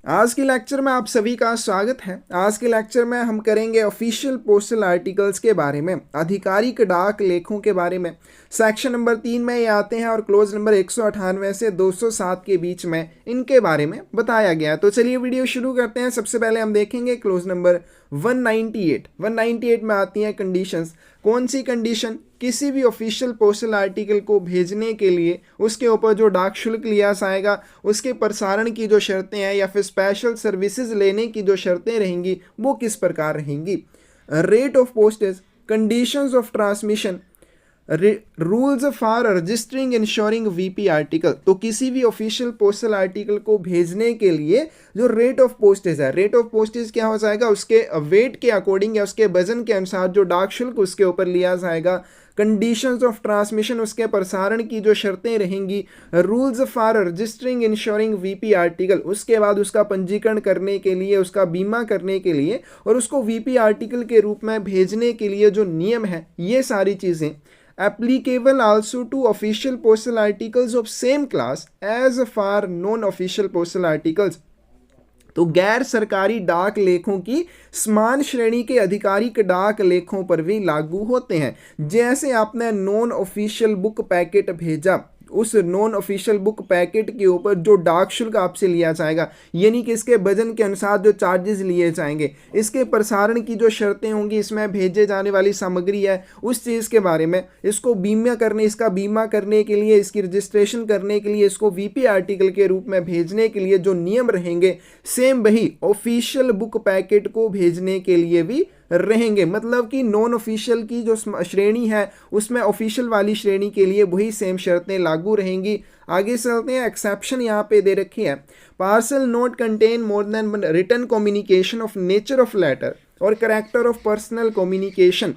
आज के लेक्चर में आप सभी का स्वागत है। आज के लेक्चर में हम करेंगे ऑफिशियल पोस्टल आर्टिकल्स के बारे में, आधिकारिक डाक लेखों के बारे में। सेक्शन नंबर 3 में ये आते हैं और क्लोज नंबर 198 से 207 के बीच में इनके बारे में बताया गया है। तो चलिए वीडियो शुरू करते हैं। सबसे पहले हम देखेंगे क्लोज नंबर 198 में आती हैं कंडीशंस। कौन सी कंडीशन? किसी भी ऑफिशियल पोस्टल आर्टिकल को भेजने के लिए उसके ऊपर जो डाक शुल्क लिया जाएगा, उसके प्रसारण की जो शर्तें हैं या फिर स्पेशल सर्विसेज लेने की जो शर्तें रहेंगी वो किस प्रकार रहेंगी। Rate of postage, conditions of transmission, rules for registering ensuring VP article. तो किसी भी ऑफिशियल पोस्टल आर्टिकल को भेजने के लिए जो रेट ऑफ पोस्टेज है, रेट ऑफ पोस्टेज क्या हो जाएगा, उसके वेट के अकॉर्डिंग या उसके वजन के अनुसार जो डाक शुल्क उसके ऊपर लिया जाएगा। कंडीशंस ऑफ ट्रांसमिशन, उसके प्रसारण की जो शर्तें रहेंगी। Rules for registering ensuring VP article, उसके बाद उसका पंजीकरण करने के लिए, उसका बीमा करने के लिए और उसको वीपी आर्टिकल के रूप में भेजने के लिए जो नियम है, ये सारी चीज़ें applicable also to official postal articles of same class as for non-official postal articles। तो गैर सरकारी डाक लेखों की समान श्रेणी के आधिकारिक डाक लेखों पर भी लागू होते हैं। जैसे आपने नॉन ऑफिशियल बुक पैकेट भेजा, उस नॉन ऑफिशियल बुक पैकेट के ऊपर जो डाक शुल्क आपसे लिया जाएगा, यानी कि इसके वजन के अनुसार जो चार्जेस लिए जाएंगे, इसके प्रसारण की जो शर्तें होंगी, इसमें भेजे जाने वाली सामग्री है उस चीज़ के बारे में, इसको इसका बीमा करने के लिए, इसकी रजिस्ट्रेशन करने के लिए, इसको वीपी आर्टिकल के रूप में भेजने के लिए जो नियम रहेंगे, सेम वही ऑफिशियल बुक पैकेट को भेजने के लिए भी रहेंगे। मतलब कि नॉन ऑफिशियल की जो श्रेणी है उसमें ऑफिशियल वाली श्रेणी के लिए वही सेम शर्तें लागू रहेंगी। आगे चलते हैं। एक्सेप्शन यहाँ पे दे रखी है। Parcel not contain more than written communication of nature of letter और character of personal communication.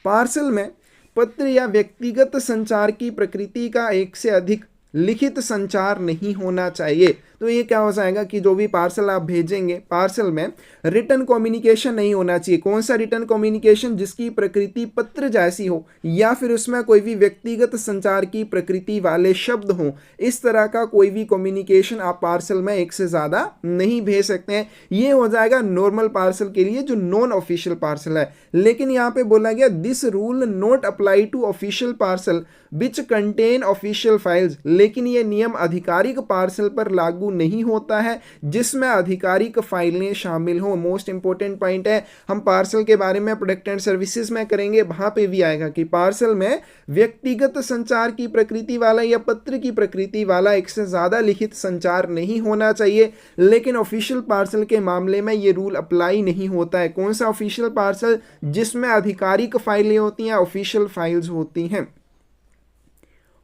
Parcel में पत्र या व्यक्तिगत संचार की प्रकृति का एक से अधिक लिखित संचार नहीं होना चाहिए। तो ये क्या हो जाएगा कि जो भी पार्सल आप भेजेंगे, पार्सल में रिटन कम्युनिकेशन नहीं होना चाहिए। कौन सा रिटन कम्युनिकेशन? जिसकी प्रकृति पत्र जैसी हो या फिर उसमें कोई भी व्यक्तिगत संचार की प्रकृति वाले शब्द हों। इस तरह का कोई भी कम्युनिकेशन आप पार्सल में एक से ज़्यादा नहीं भेज सकते हैं। ये हो जाएगा नॉर्मल पार्सल के लिए जो नॉन ऑफिशियल पार्सल है। लेकिन यहाँ पे बोला गया this rule not apply to official parcel which contain official files. लेकिन ये नियम आधिकारिक पार्सल पर लागू नहीं होता है जिसमें आधिकारिक फाइलें शामिल हों। मोस्ट इंपोर्टेंट पॉइंट है, हम पार्सल के बारे में प्रोडक्ट एंड सर्विसेज में करेंगे, वहां पे भी आएगा कि पार्सल में व्यक्तिगत संचार की प्रकृति वाला या पत्र की प्रकृति वाला एक से ज्यादा लिखित संचार नहीं होना चाहिए। लेकिन ऑफिशियल पार्सल के मामले में ये रूल अप्लाई नहीं होता है। कौन सा ऑफिशियल पार्सल? जिसमें आधिकारिक फाइलें होती हैं, ऑफिशियल फाइल्स होती हैं।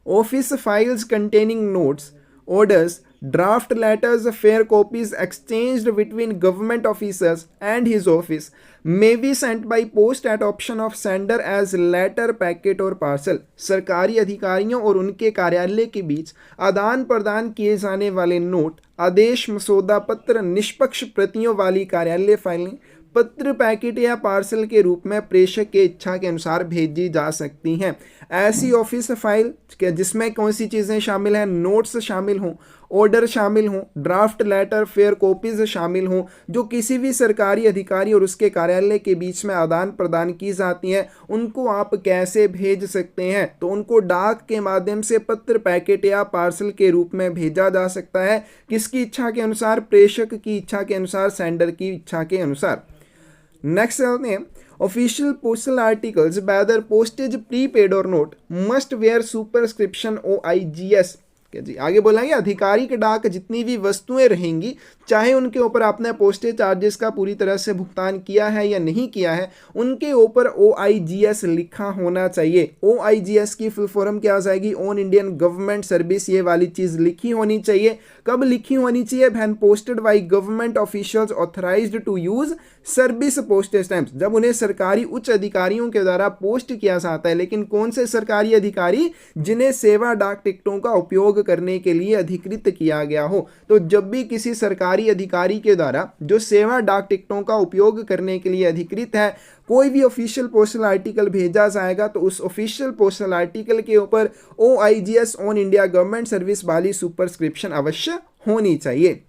Office files containing notes, orders, draft letters, fair copies exchanged between government officers and his office may be sent by post at option of sender as letter, packet और parcel। सरकारी अधिकारियों और उनके कार्यालय के बीच आदान प्रदान किए जाने वाले नोट, आदेश, मसौदा पत्र, निष्पक्ष प्रतियों वाली कार्यालय फाइलें पत्र, पैकेट या पार्सल के रूप में प्रेषक के इच्छा के अनुसार भेजी जा सकती हैं। ऐसी ऑफिस फाइल जिसमें कौन सी चीज़ें शामिल हैं? नोट्स शामिल हों, ऑर्डर शामिल हों, ड्राफ्ट लेटर, फेयर कॉपीज शामिल हों, जो किसी भी सरकारी अधिकारी और उसके कार्यालय के बीच में आदान प्रदान की जाती हैं। उनको आप कैसे भेज सकते हैं? तो उनको डाक के माध्यम से पत्र, पैकेट या पार्सल के रूप में भेजा जा सकता है। किसकी इच्छा के अनुसार? प्रेषक की इच्छा के अनुसार, सेंडर की इच्छा के अनुसार। नेक्स्ट चलते हैं। Official postal articles whether postage prepaid और not must bear superscription OIGS। जी आगे बोला है आधिकारिक डाक जितनी भी वस्तुएं रहेंगी, चाहे उनके ऊपर आपने पोस्टेज चार्जेस का पूरी तरह से भुगतान किया है या नहीं किया है, उनके ऊपर OIGS लिखा होना चाहिए। OIGS की फुल फॉर्म क्या आ जाएगी? On Indian government service. ये वाली चीज लिखी होनी चाहिए। कब लिखी होनी चाहिए? When posted by government officials authorised to use service postage stamps. जब उन्हें सरकारी उच्च अधिकारियों के द्वारा पोस्ट किया जाता है। लेकिन कौन से सरकारी अधिकारी? जिन्हें सेवा डाक टिकटों का उपयोग करने के लिए अधिकृत किया गया हो। तो जब भी किसी सरकारी अधिकारी के द्वारा जो सेवा डाक टिकटों का उपयोग करने के लिए अधिकृत है, कोई भी ऑफिशियल पोस्टल आर्टिकल भेजा जाएगा तो उस ऑफिशियल पोस्टल आर्टिकल के ऊपर OIGS on India government service वाली सुपरस्क्रिप्शन अवश्य होनी चाहिए।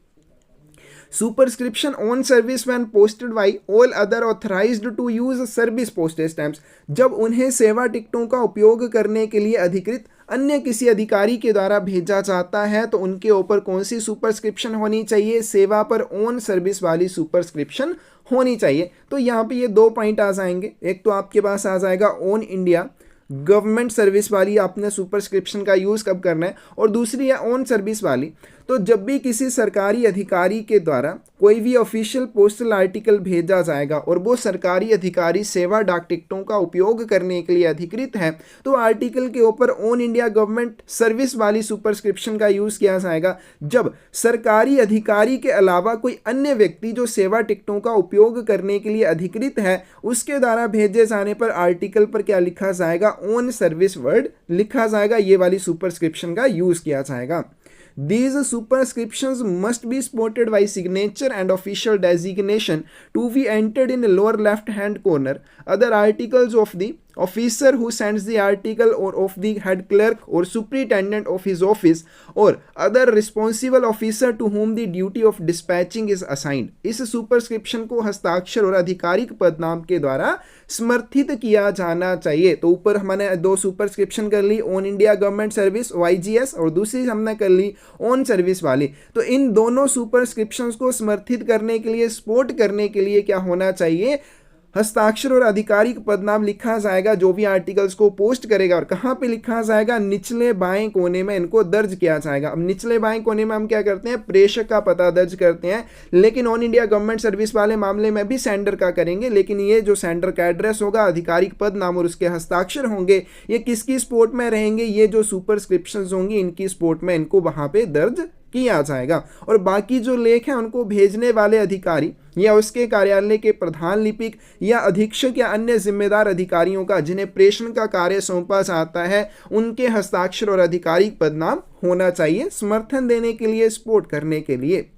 Superscription on service when posted by all other authorised to use service postage stamps, जब उन्हें सेवा टिकटों का उपयोग करने के लिए अधिकृत अन्य किसी अधिकारी के द्वारा भेजा जाता है तो उनके ऊपर कौन सी सुपरस्क्रिप्शन होनी चाहिए? सेवा पर ऑन सर्विस वाली सुपरस्क्रिप्शन होनी चाहिए। तो यहाँ पे ये 2 पॉइंट आ जाएंगे। एक तो आपके पास आ जाएगा ऑन इंडिया गवर्नमेंट सर्विस वाली आपने सुपरस्क्रिप्शन का यूज़ कब करना है, और दूसरी है ऑन सर्विस वाली। तो जब भी किसी सरकारी अधिकारी के द्वारा कोई भी ऑफिशियल पोस्टल आर्टिकल भेजा जाएगा और वो सरकारी अधिकारी सेवा डाक टिकटों का उपयोग करने के लिए अधिकृत है तो आर्टिकल के ऊपर ऑन इंडिया गवर्नमेंट सर्विस वाली सुपरस्क्रिप्शन का यूज़ किया जाएगा। जब सरकारी अधिकारी के अलावा कोई अन्य व्यक्ति जो सेवा टिकटों का उपयोग करने के लिए अधिकृत है उसके द्वारा भेजे जाने पर आर्टिकल पर क्या लिखा जाएगा? ऑन सर्विस वर्ड लिखा जाएगा। ये वाली सुपरस्क्रिप्शन का यूज़ किया जाएगा। These superscriptions must be spotted by signature and official designation to be entered in the lower left hand corner. Other articles of the officer who sends the article or of the head clerk or superintendent of his office or other responsible officer to whom the duty of dispatching is assigned. इस superscription को हस्ताक्षर और आधिकारिक पदनाम के द्वारा समर्थित किया जाना चाहिए। तो ऊपर हमने 2 सुपरस्क्रिप्शन कर ली, on India government service OIGS और दूसरी हमने कर ली ऑन सर्विस वाली। तो इन दोनों सुपरस्क्रिप्शंस को समर्थित करने के लिए, सपोर्ट करने के लिए क्या होना चाहिए? हस्ताक्षर और आधिकारिक पदनाम लिखा जाएगा जो भी आर्टिकल्स को पोस्ट करेगा। और कहाँ पे लिखा जाएगा? निचले बाएं कोने में इनको दर्ज किया जाएगा। अब निचले बाएं कोने में हम क्या करते हैं? प्रेषक का पता दर्ज करते हैं, लेकिन ऑन इंडिया गवर्नमेंट सर्विस वाले मामले में भी सेंडर का करेंगे, लेकिन ये जो सेंडर का एड्रेस होगा, आधिकारिक पदनाम और उसके हस्ताक्षर होंगे, ये किसकी सपोर्ट में रहेंगे? ये जो सुपरस्क्रिप्शंस होंगी इनकी सपोर्ट में इनको वहां पे दर्ज किया जाएगा। और बाकी जो लेख हैं उनको भेजने वाले अधिकारी या उसके कार्यालय के प्रधान लिपिक या अधीक्षक या अन्य जिम्मेदार अधिकारियों का जिन्हें प्रेषण का कार्य सौंपा जाता है उनके हस्ताक्षर और आधिकारिक पदनाम होना चाहिए, समर्थन देने के लिए, सपोर्ट करने के लिए।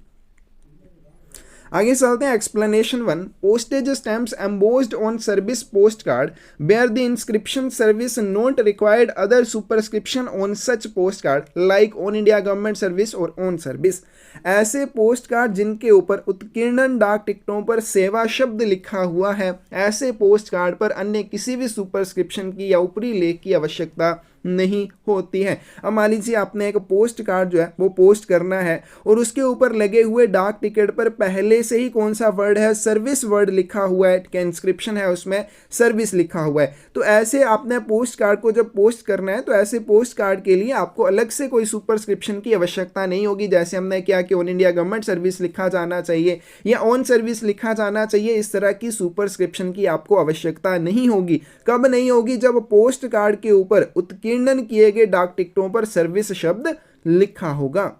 आगे चलते हैं। Explanation 1, postage stamps embossed on service post card bear the inscription service not required other superscription on such post card like on India government service और ऑन सर्विस। ऐसे पोस्ट कार्ड जिनके ऊपर उत्कीर्णन डाक टिकटों पर सेवा शब्द लिखा हुआ है, ऐसे पोस्ट कार्ड पर अन्य किसी भी सुपरस्क्रिप्शन की या ऊपरी लेख की आवश्यकता नहीं होती है। अब मान लीजिए आपने एक पोस्ट कार्ड जो है वो पोस्ट करना है और उसके ऊपर लगे हुए डाक टिकट पर पहले से ही कौन सा वर्ड है? सर्विस वर्ड लिखा हुआ है, क्या इंस्क्रिप्शन है उसमें सर्विस लिखा हुआ है। तो ऐसे आपने पोस्ट कार्ड को जब पोस्ट करना है तो ऐसे पोस्ट कार्ड के लिए आपको अलग से कोई सुपरस्क्रिप्शन की आवश्यकता नहीं होगी। जैसे हमने क्या कि ऑन इंडिया गवर्नमेंट सर्विस लिखा जाना चाहिए या ऑन सर्विस लिखा जाना चाहिए, इस तरह की सुपरस्क्रिप्शन की आपको आवश्यकता नहीं होगी। कब नहीं होगी? जब पोस्ट कार्ड के ऊपर उत्कीर्णन किए गए डाक टिकटों पर सर्विस शब्द लिखा होगा।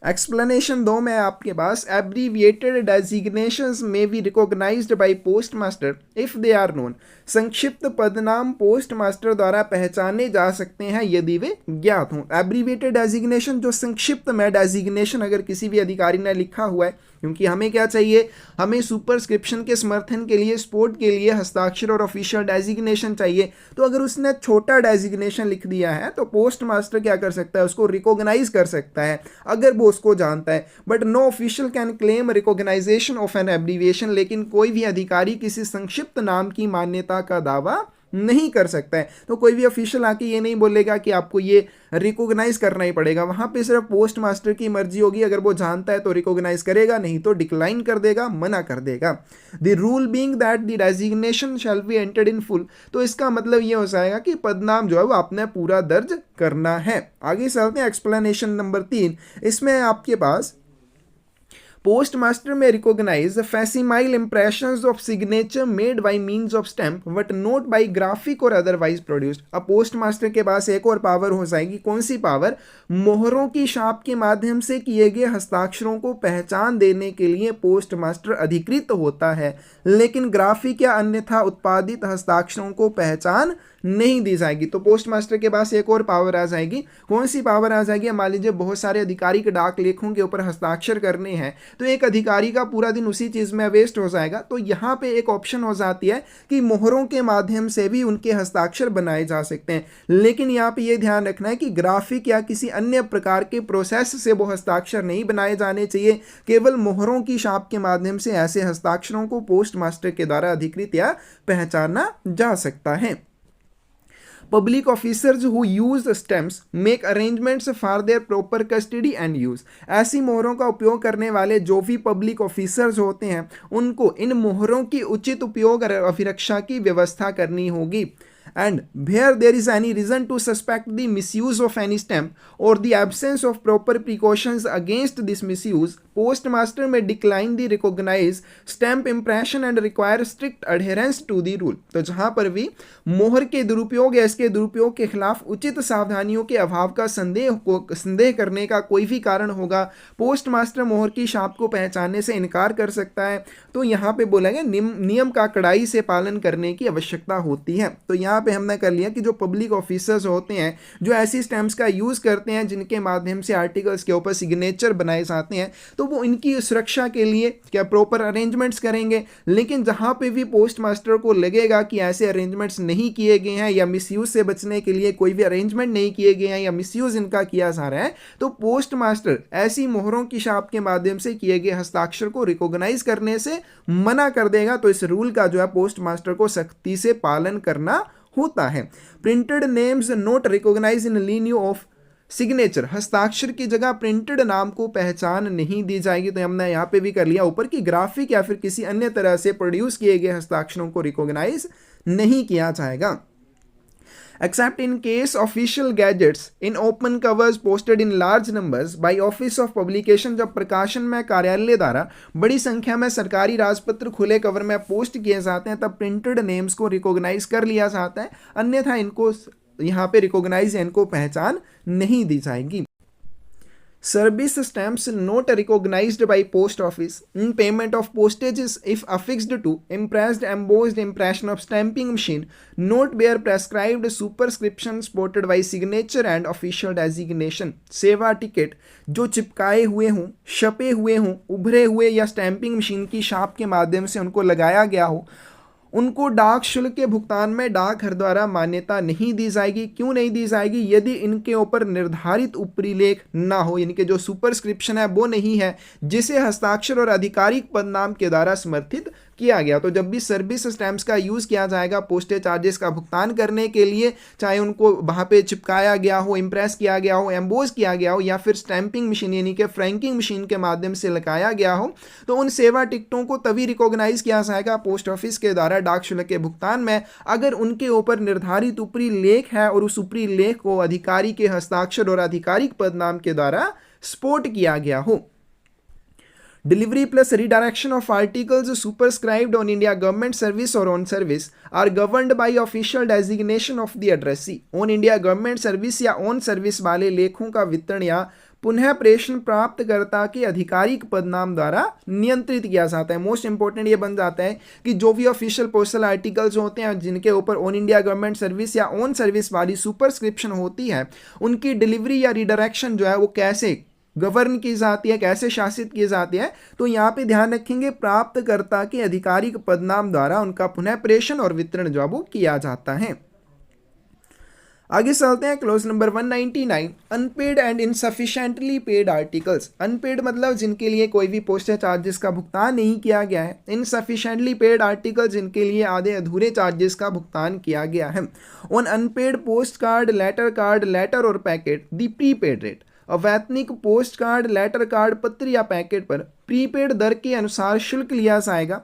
एक्सप्लेनेशन 2 में आपके पास एब्रीविएटेड डेजिग्नेशंस में be recognised by postmaster if they are known. संक्षिप्त पदनाम पोस्टमास्टर द्वारा पहचाने जा सकते हैं यदि वे ज्ञात हों। एब्रीविएटेड डेजिग्नेशन जो संक्षिप्त में डेजिग्नेशन अगर किसी भी अधिकारी ने लिखा हुआ है, क्योंकि हमें क्या चाहिए? हमें सुपरस्क्रिप्शन के समर्थन के लिए, सपोर्ट के लिए हस्ताक्षर और ऑफिशियल डेजिग्नेशन चाहिए। तो अगर उसने छोटा डेजिग्नेशन लिख दिया है तो पोस्ट मास्टर क्या कर सकता है? उसको रिकॉग्नाइज कर सकता है अगर वो उसको जानता है। But no official can claim recognition of an abbreviation. लेकिन कोई भी अधिकारी किसी संक्षिप्त नाम की मान्यता का दावा नहीं कर सकता है। तो कोई भी ऑफिशियल आके ये नहीं बोलेगा कि आपको ये रिकॉग्नाइज करना ही पड़ेगा। वहां पे सिर्फ पोस्ट मास्टर की मर्जी होगी। अगर वो जानता है तो रिकॉग्नाइज करेगा, नहीं तो डिक्लाइन कर देगा, मना कर देगा। The rule being that the designation shall be entered in full. तो इसका मतलब ये हो जाएगा कि पदनाम जो है वो आपने पूरा दर्ज करना है। आगे चलते हैं। एक्सप्लेनेशन नंबर 3, इसमें आपके पास पोस्टमास्टर में recognise facsimile impressions of signature made by means of stamp but not by graphic और अदरवाइज प्रोड्यूस्ड। अब पोस्टमास्टर के पास एक और पावर हो जाएगी। कौन सी पावर? मोहरों की छाप के माध्यम से किए गए हस्ताक्षरों को पहचान देने के लिए पोस्टमास्टर अधिकृत होता है, लेकिन ग्राफिक या अन्यथा उत्पादित हस्ताक्षरों को पहचान नहीं दी जाएगी। तो पोस्ट मास्टर के पास एक और पावर आ जाएगी। कौन सी पावर आ जाएगी? मान लीजिए बहुत सारे अधिकारी के डाक लेखों के ऊपर हस्ताक्षर करने हैं, तो एक अधिकारी का पूरा दिन उसी चीज में वेस्ट हो जाएगा। तो यहाँ पे एक ऑप्शन हो जाती है कि मोहरों के माध्यम से भी उनके हस्ताक्षर बनाए जा सकते हैं। लेकिन यहाँ पे ये ध्यान रखना है कि ग्राफिक या किसी अन्य प्रकार के प्रोसेस से वो हस्ताक्षर नहीं बनाए जाने चाहिए। केवल मोहरों की छाप के माध्यम से ऐसे हस्ताक्षरों को पोस्ट मास्टर के द्वारा अधिकृत या पहचाना जा सकता है। Public officers who use stamps make arrangements for their proper custody and use। ऐसी मोहरों का उपयोग करने वाले जो भी पब्लिक ऑफिसर्स होते हैं उनको इन मोहरों की उचित उपयोग और अभिरक्षा की व्यवस्था करनी होगी। And where there is any reason to suspect the misuse of any stamp or the absence of proper precautions against this misuse, postmaster may decline the recognized stamp impression and require strict adherence to the rule। तो जहां पर भी मोहर के दुरुपयोग या इसके दुरुपयोग के खिलाफ उचित सावधानियों के अभाव का संदेह करने का कोई भी कारण होगा, पोस्ट मास्टर मोहर की छाप को पहचानने से इनकार कर सकता है। तो यहाँ पे बोला गया नियम का कड़ाई से पालन करने की आवश्यकता होती है। तो यहाँ पे हमने कर लिया कि जो पब्लिक ऑफिसर्स होते हैं जो ऐसी स्टैम्प्स का यूज करते हैं जिनके माध्यम से आर्टिकल्स के ऊपर सिग्नेचर बनाए जाते हैं, तो वो इनकी सुरक्षा के लिए क्या प्रॉपर अरेंजमेंट्स करेंगे। लेकिन जहां पे भी पोस्ट मास्टर को लगेगा कि ऐसे अरेंजमेंट्स नहीं किए गए हैं या मिसयूज से बचने के लिए कोई भी अरेंजमेंट नहीं किए गए हैं या मिसयूज इनका किया जा रहा है, तो पोस्ट मास्टर ऐसी मोहरों की छाप के माध्यम से किए गए हस्ताक्षर को रिकॉग्नाइज करने से मना कर देगा। तो इस रूल का जो है पोस्ट मास्टर को सख्ती से पालन करना होता है। Printed names not recognise in lieu of signature, हस्ताक्षर की जगह प्रिंटेड नाम को पहचान नहीं दी जाएगी। तो हमने यहाँ पे भी कर लिया ऊपर की ग्राफिक या फिर किसी अन्य तरह से प्रोड्यूस किए गए हस्ताक्षरों को रिकॉग्नाइज नहीं किया जाएगा। Except in case official gadgets in open covers posted in large numbers by office of publication, जब प्रकाशन में कार्यालय द्वारा बड़ी संख्या में सरकारी राजपत्र खुले कवर में पोस्ट किए जाते हैं तब प्रिंटेड नेम्स को रिकॉग्नाइज कर लिया जाता है, अन्यथा इनको यहाँ पे रिकॉग्नाइज इनको पहचान नहीं दी जाएगी। Service stamps not recognized by post office in payment of postages if affixed to impressed embossed impression of stamping machine not bear prescribed superscription supported by signature and official designation। सेवा ticket जो चिपकाए हुए हों, छपे हुए हों, उभरे हुए या स्टैंपिंग मशीन की छाप के माध्यम से उनको लगाया गया हो, उनको डाक शुल्क के भुगतान में डाकघर द्वारा मान्यता नहीं दी जाएगी। क्यों नहीं दी जाएगी? यदि इनके ऊपर निर्धारित ऊपरी लेख ना हो, यानी कि जो सुपरस्क्रिप्शन है वो नहीं है जिसे हस्ताक्षर और आधिकारिक पदनाम के द्वारा समर्थित किया गया। तो जब भी सर्विस स्टैम्प्स का यूज़ किया जाएगा पोस्टेज चार्जेस का भुगतान करने के लिए, चाहे उनको वहाँ पे चिपकाया गया हो, इम्प्रेस किया गया हो, एम्बोज किया गया हो या फिर स्टैंपिंग मशीन यानी कि फ्रैंकिंग मशीन के माध्यम से लगाया गया हो, तो उन सेवा टिकटों को तभी रिकॉग्नाइज किया जाएगा पोस्ट ऑफिस के द्वारा डाक शुल्क के भुगतान में अगर उनके ऊपर निर्धारित ऊपरी लेख है और उस ऊपरी लेख को अधिकारी के हस्ताक्षर और आधिकारिक पदनाम के द्वारा स्पोर्ट किया गया हो। Delivery plus redirection of articles superscribed on India government service or on service are governed by official designation of the addressee। On India government service या on service वाले लेखों का वितरण या पुनः प्रेषण प्राप्तकर्ता के आधिकारिक पदनाम द्वारा नियंत्रित किया जाता है। मोस्ट इंपॉर्टेंट ये बन जाता है कि जो भी ऑफिशियल पोस्टल आर्टिकल्स होते हैं जिनके ऊपर ऑन इंडिया गवर्नमेंट सर्विस या ऑन सर्विस वाली सुपरस्क्रिप्शन होती है, उनकी डिलीवरी या रिडायरेक्शन जो है वो कैसे गवर्न की जाती है, कैसे शासित की जाती है। तो यहाँ पे ध्यान रखेंगे प्राप्तकर्ता के आधिकारिक पदनाम द्वारा उनका पुनः प्रेषण और वितरण जो वो किया जाता है। आगे चलते हैं clause number 199, unpaid and insufficiently paid articles. Unpaid मतलब जिनके लिए कोई भी पोस्टेज चार्जेस का भुगतान नहीं किया गया है। इनसफिशिएंटली पेड आर्टिकल जिनके लिए आधे अधूरे चार्जेस का भुगतान किया गया है। On unpaid post card, letter और पैकेट द प्रीपेड रेट। अवैतनिक पोस्ट कार्ड, लेटर कार्ड, पत्र या पैकेट पर प्रीपेड दर के अनुसार शुल्क लिया जाएगा।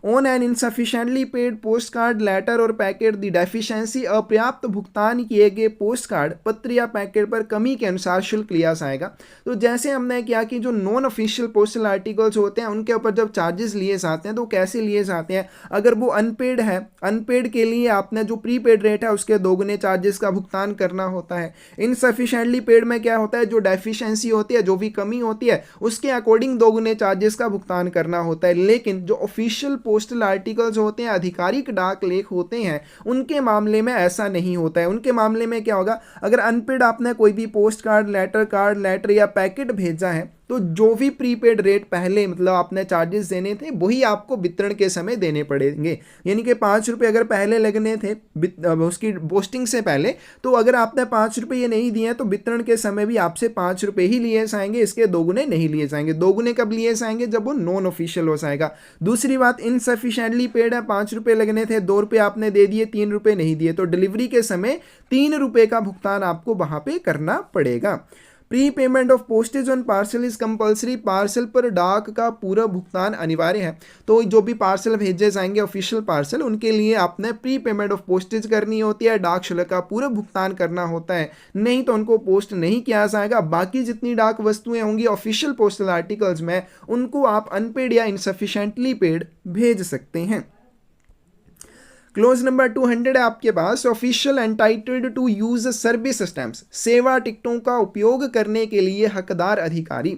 On an insufficiently paid post card, letter और पैकेट द डेफिशिएंसी, अपर्याप्त भुगतान किए गए पोस्ट कार्ड, पत्र या पैकेट पर कमी के अनुसार शुल्क लिया जाएगा। तो जैसे हमने किया कि जो नॉन ऑफिशियल पोस्टल आर्टिकल्स होते हैं उनके ऊपर जब चार्जेस लिए जाते हैं तो कैसे लिए जाते हैं। अगर वो अनपेड है, अनपेड के लिए आपने जो प्रीपेड रेट है उसके दोगुने चार्जेस का भुगतान करना होता है। इनसफिशिएंटली पेड में क्या होता है, जो डेफिशिएंसी होती है, जो भी कमी होती है उसके अकॉर्डिंग दोगुने चार्जेस का भुगतान करना होता है। लेकिन जो ऑफिशियल पोस्टल आर्टिकल्स होते हैं, आधिकारिक डाक लेख होते हैं, उनके मामले में ऐसा नहीं होता है। उनके मामले में क्या होगा, अगर अनपेड आपने कोई भी पोस्ट कार्ड लेटर या पैकेट भेजा है तो जो भी प्रीपेड रेट पहले मतलब आपने चार्जेस देने थे वही आपको वितरण के समय देने पड़ेंगे। यानी कि 5 रुपये अगर पहले लगने थे उसकी पोस्टिंग से पहले, तो अगर आपने 5 रुपये ये नहीं दिए तो वितरण के समय भी आपसे 5 रुपये ही लिए जाएंगे, इसके दोगुने नहीं लिए जाएंगे। दोगुने कब लिए जाएंगे, जब वो नॉन ऑफिशियल हो जाएगा। दूसरी बात, इनसफिशिएंटली पेड है, 5 रुपये लगने थे, 2 रुपये आपने दे दिए, 3 रुपये नहीं दिए, तो डिलीवरी के समय 3 रुपये का भुगतान आपको वहां पे करना पड़ेगा। Pre payment of postage on parcel is compulsory, parcel पर डाक का पूरा भुगतान अनिवार्य है। तो जो भी पार्सल भेजे जाएंगे ऑफिशियल पार्सल, उनके लिए आपने प्री पेमेंट ऑफ पोस्टेज करनी होती है, डाक शुल्क का पूरा भुगतान करना होता है, नहीं तो उनको पोस्ट नहीं किया जाएगा। बाकी जितनी डाक वस्तुएं होंगी ऑफिशियल पोस्टल आर्टिकल्स में, उनको आप अनपेड या इनसफिशिएंटली पेड भेज सकते हैं। क्लोज नंबर 200 है आपके पास, official entitled to use service stamps, सेवा टिकटों का उपयोग करने के लिए हकदार अधिकारी।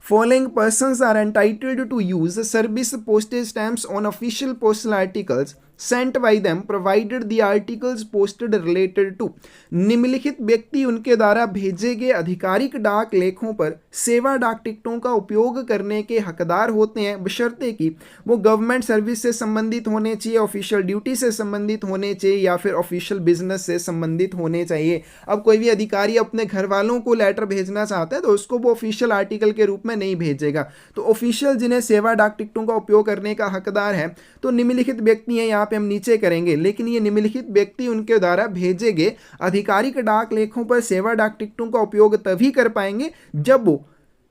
Following persons are entitled to use service postage stamps on official postal articles sent by them provided the articles posted related to. निम्नलिखित व्यक्ति उनके द्वारा भेजे गए आधिकारिक डाक लेखों पर सेवा डाक टिकटों का उपयोग करने के हकदार होते हैं, बशर्ते कि वो गवर्नमेंट सर्विस से संबंधित होने चाहिए, ऑफिशियल ड्यूटी से संबंधित होने चाहिए या फिर ऑफिशियल बिजनेस से संबंधित होने चाहिए। अब कोई भी अधिकारी अपने घर वालों को लेटर भेजना चाहता है तो उसको वो ऑफिशियल आर्टिकल के रूप में नहीं भेजेगा। तो ऑफिशियल जिन्हें सेवा डाक टिकटों का उपयोग करने का हकदार है तो निम्नलिखित व्यक्ति हैं, यहाँ पे हम नीचे करेंगे, लेकिन ये निम्नलिखित व्यक्ति उनके द्वारा भेजे गए आधिकारिक डाक लेखों पर सेवा डाक टिकटों का उपयोग तभी कर पाएंगे जब वो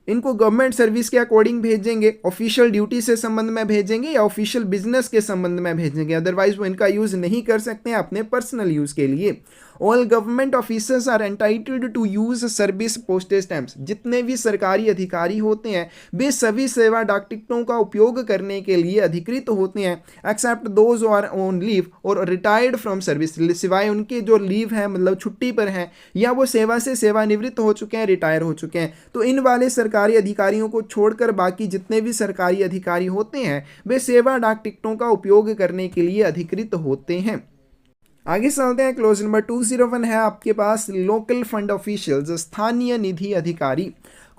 इनको गवर्नमेंट सर्विस के अकॉर्डिंग भेजेंगे, ऑफिशियल ड्यूटी से संबंध में भेजेंगे या ऑफिशियल बिजनेस के संबंध में भेजेंगे। अदरवाइज वो इनका यूज नहीं कर सकते हैं अपने पर्सनल यूज के लिए। All government officers are entitled to use service postage stamps, जितने भी सरकारी अधिकारी होते हैं वे सभी सेवा डाक टिकटों का उपयोग करने के लिए अधिकृत होते हैं, except those are on leave और रिटायर्ड फ्रॉम सर्विस, सिवाय उनके जो लीव है मतलब छुट्टी पर हैं या वो सेवा से सेवानिवृत्त हो चुके हैं, रिटायर हो चुके हैं। तो इन वाले सरकारी अधिकारियों को छोड़कर बाकी जितने भी सरकारी अधिकारी होते हैं वे सेवा डाक टिकटों का उपयोग करने के लिए अधिकृत होते हैं। आगे चलते हैं, क्लोज नंबर 201 है आपके पास, लोकल फंड ऑफिशियल्स, स्थानीय निधि अधिकारी।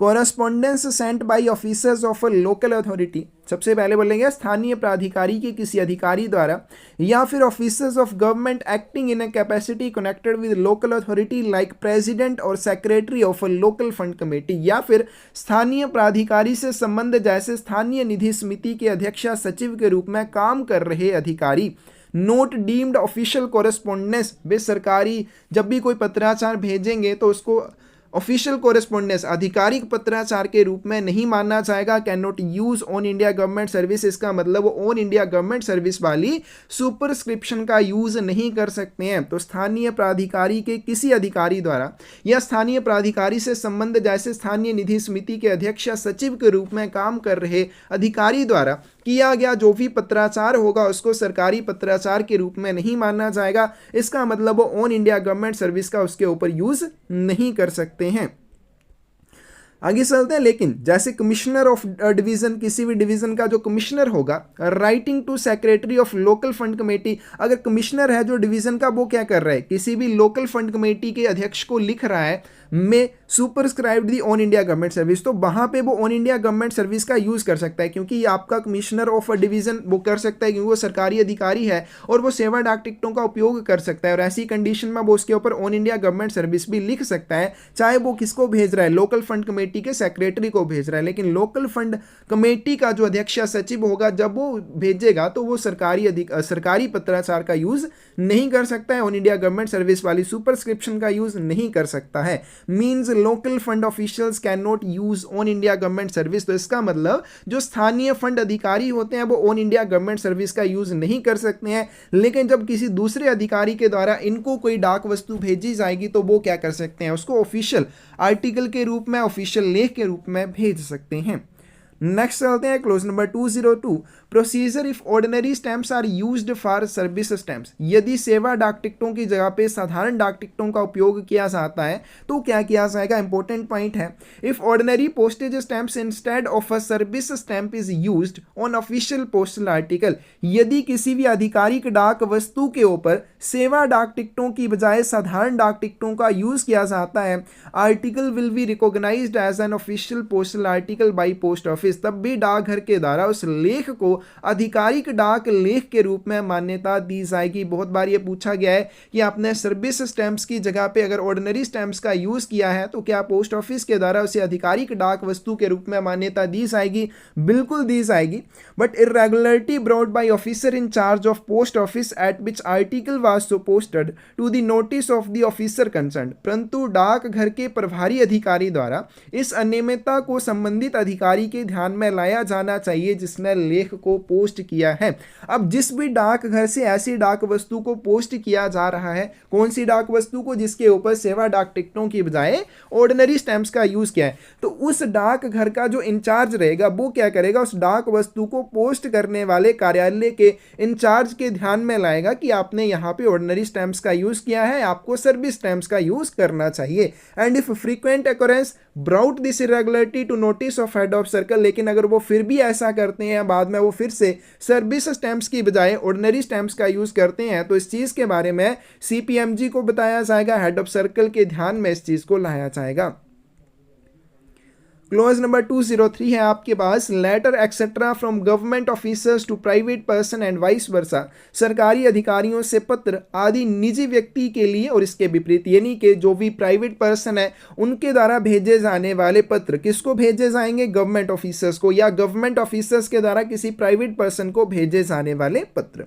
Correspondence sent by officers of a local authority, सबसे पहले बोलेंगे स्थानीय प्राधिकारी के किसी अधिकारी द्वारा या फिर officers of government acting in a capacity connected with local authority like president और secretary of a local fund committee, या फिर स्थानीय प्राधिकारी से संबंध जैसे स्थानीय निधि समिति के अध्यक्ष या सचिव के रूप में काम कर रहे अधिकारी। नोट डीम्ड ऑफिशियल कॉरेस्पॉन्डेंस, वे सरकारी जब भी कोई पत्राचार भेजेंगे तो उसको ऑफिशियल कॉरेस्पॉन्डेंस आधिकारिक पत्राचार के रूप में नहीं मानना चाहेगा। Can not use on India government service, इसका मतलब ऑन इंडिया गवर्नमेंट सर्विस वाली सुपरस्क्रिप्शन का यूज नहीं कर सकते हैं। तो स्थानीय प्राधिकारी के किसी अधिकारी द्वारा या स्थानीय प्राधिकारी से संबंध जैसे स्थानीय निधि समिति के अध्यक्ष या सचिव के रूप में काम कर रहे अधिकारी द्वारा किया गया जो भी पत्राचार होगा उसको सरकारी पत्राचार के रूप में नहीं माना जाएगा। इसका मतलब वो ऑन इंडिया गवर्नमेंट सर्विस का उसके ऊपर यूज नहीं कर सकते हैं। आगे चलते हैं, लेकिन जैसे कमिश्नर ऑफ डिवीजन, किसी भी डिवीजन का जो कमिश्नर होगा, writing to secretary of local fund committee, अगर कमिश्नर है जो डिवीजन का वो क्या कर रहा है, किसी भी लोकल फंड कमेटी के अध्यक्ष को लिख रहा है मैं सुपरस्क्राइब्ड दी ऑन इंडिया गवर्नमेंट सर्विस, तो वहां पे वो ऑन इंडिया गवर्नमेंट सर्विस का यूज कर सकता है, क्योंकि आपका कमिश्नर ऑफ डिवीजन वो कर सकता है क्योंकि वो सरकारी अधिकारी है और वो सेवा डाक टिकटों का उपयोग कर सकता है। और ऐसी कंडीशन में वो उसके ऊपर ऑन इंडिया गवर्नमेंट सर्विस भी लिख सकता है, चाहे वो किसको भेज रहा है, लोकल फंड कमेटी के सेक्रेटरी को भेज रहा है। लेकिन लोकल फंड कमेटी का जो अध्यक्ष या सचिव होगा जब वो भेजेगा तो वो सरकारी पत्राचार का यूज नहीं कर सकता है, ऑन इंडिया गवर्नमेंट सर्विस वाली सुपरस्क्रिप्शन का यूज नहीं कर सकता है। Means local fund officials can not use on India government service. तो इसका मतलब जो स्थानीय फंड अधिकारी होते हैं वो ऑन इंडिया गवर्नमेंट सर्विस का यूज नहीं कर सकते हैं, लेकिन जब किसी दूसरे अधिकारी के द्वारा इनको कोई डाक वस्तु भेजी जाएगी तो वो क्या कर सकते हैं, उसको ऑफिशियल आर्टिकल के रूप में, ऑफिशियल लेख के रूप में भेज सकते हैं। नेक्स्ट चलते हैं clause number 202, procedure if ordinary stamps are used for service stamps. यदि सेवा डाक टिकटों की जगह पे साधारण डाक टिकटों का उपयोग किया जाता है तो क्या किया जाएगा, इंपॉर्टेंट पॉइंट है। If ordinary postage stamps instead of a service stamp is used on official postal article, यदि किसी भी आधिकारिक डाक वस्तु के ऊपर सेवा डाक टिकटों की बजाय साधारण डाक टिकटों का यूज किया जाता है, article will be recognised as an official postal article by post office, तब भी डाकघर के द्वारा उस लेख को आधिकारिक डाक लेख के रूप में मान्यता दी जाएगी। बहुत बार ये पूछा गया है कि आपने सर्विस स्टैम्प्स की जगह पे अगर ऑर्डिनरी स्टैम्प्स का यूज किया है तो क्या पोस्ट ऑफिस के द्वारा उसे आधिकारिक डाक वस्तु के रूप में मान्यता दी जाएगी, बिल्कुल दी जाएगी। But irregularity brought by officer in charge of post office at which article was so posted to the notice of the officer concern, परंतु डाकघर के प्रभारी अधिकारी द्वारा इस अनियमितता को संबंधित अधिकारी के ध्यान में लाया जाना चाहिए जिसने लेख को पोस्ट किया है। अब जिस भी डाकघर से ऐसी डाक वस्तु को पोस्ट किया जा रहा है, कौन सी डाक वस्तु को, जिसके ऊपर सेवा डाक टिकटों की बजाय ऑर्डिनरी स्टैम्प्स का यूज किया है, तो उस डाकघर का जो इंचार्ज रहेगा वो क्या करेगा, उस डाक वस्तु को पोस्ट करने वाले कार्यालय के इंचार्ज के ध्यान में लाएगा कि आपने यहाँ पे ऑर्डिनरी स्टैम्प्स का यूज किया है, आपको सर्विस स्टैम्प्स का यूज करना चाहिए। And if frequent occurrence brought this irregularity to notice of head of circle, लेकिन अगर वो फिर भी ऐसा करते हैं, बाद में वो फिर से सर्विस स्टैम्प्स की बजाय ऑर्डिनरी स्टैम्प्स का यूज करते हैं, तो इस चीज के बारे में सीपीएमजी को बताया जाएगा, हेड ऑफ सर्कल के ध्यान में इस चीज को लाया जाएगा। क्लोज नंबर 203 है आपके पास, letter etcetera from government officers to private person and vice versa, सरकारी अधिकारियों से पत्र आदि निजी व्यक्ति के लिए और इसके विपरीत, यानी कि जो भी प्राइवेट पर्सन है उनके द्वारा भेजे जाने वाले पत्र किसको भेजे जाएंगे, गवर्नमेंट ऑफिसर्स को, या गवर्नमेंट ऑफिसर्स के द्वारा किसी प्राइवेट पर्सन को भेजे जाने वाले पत्र।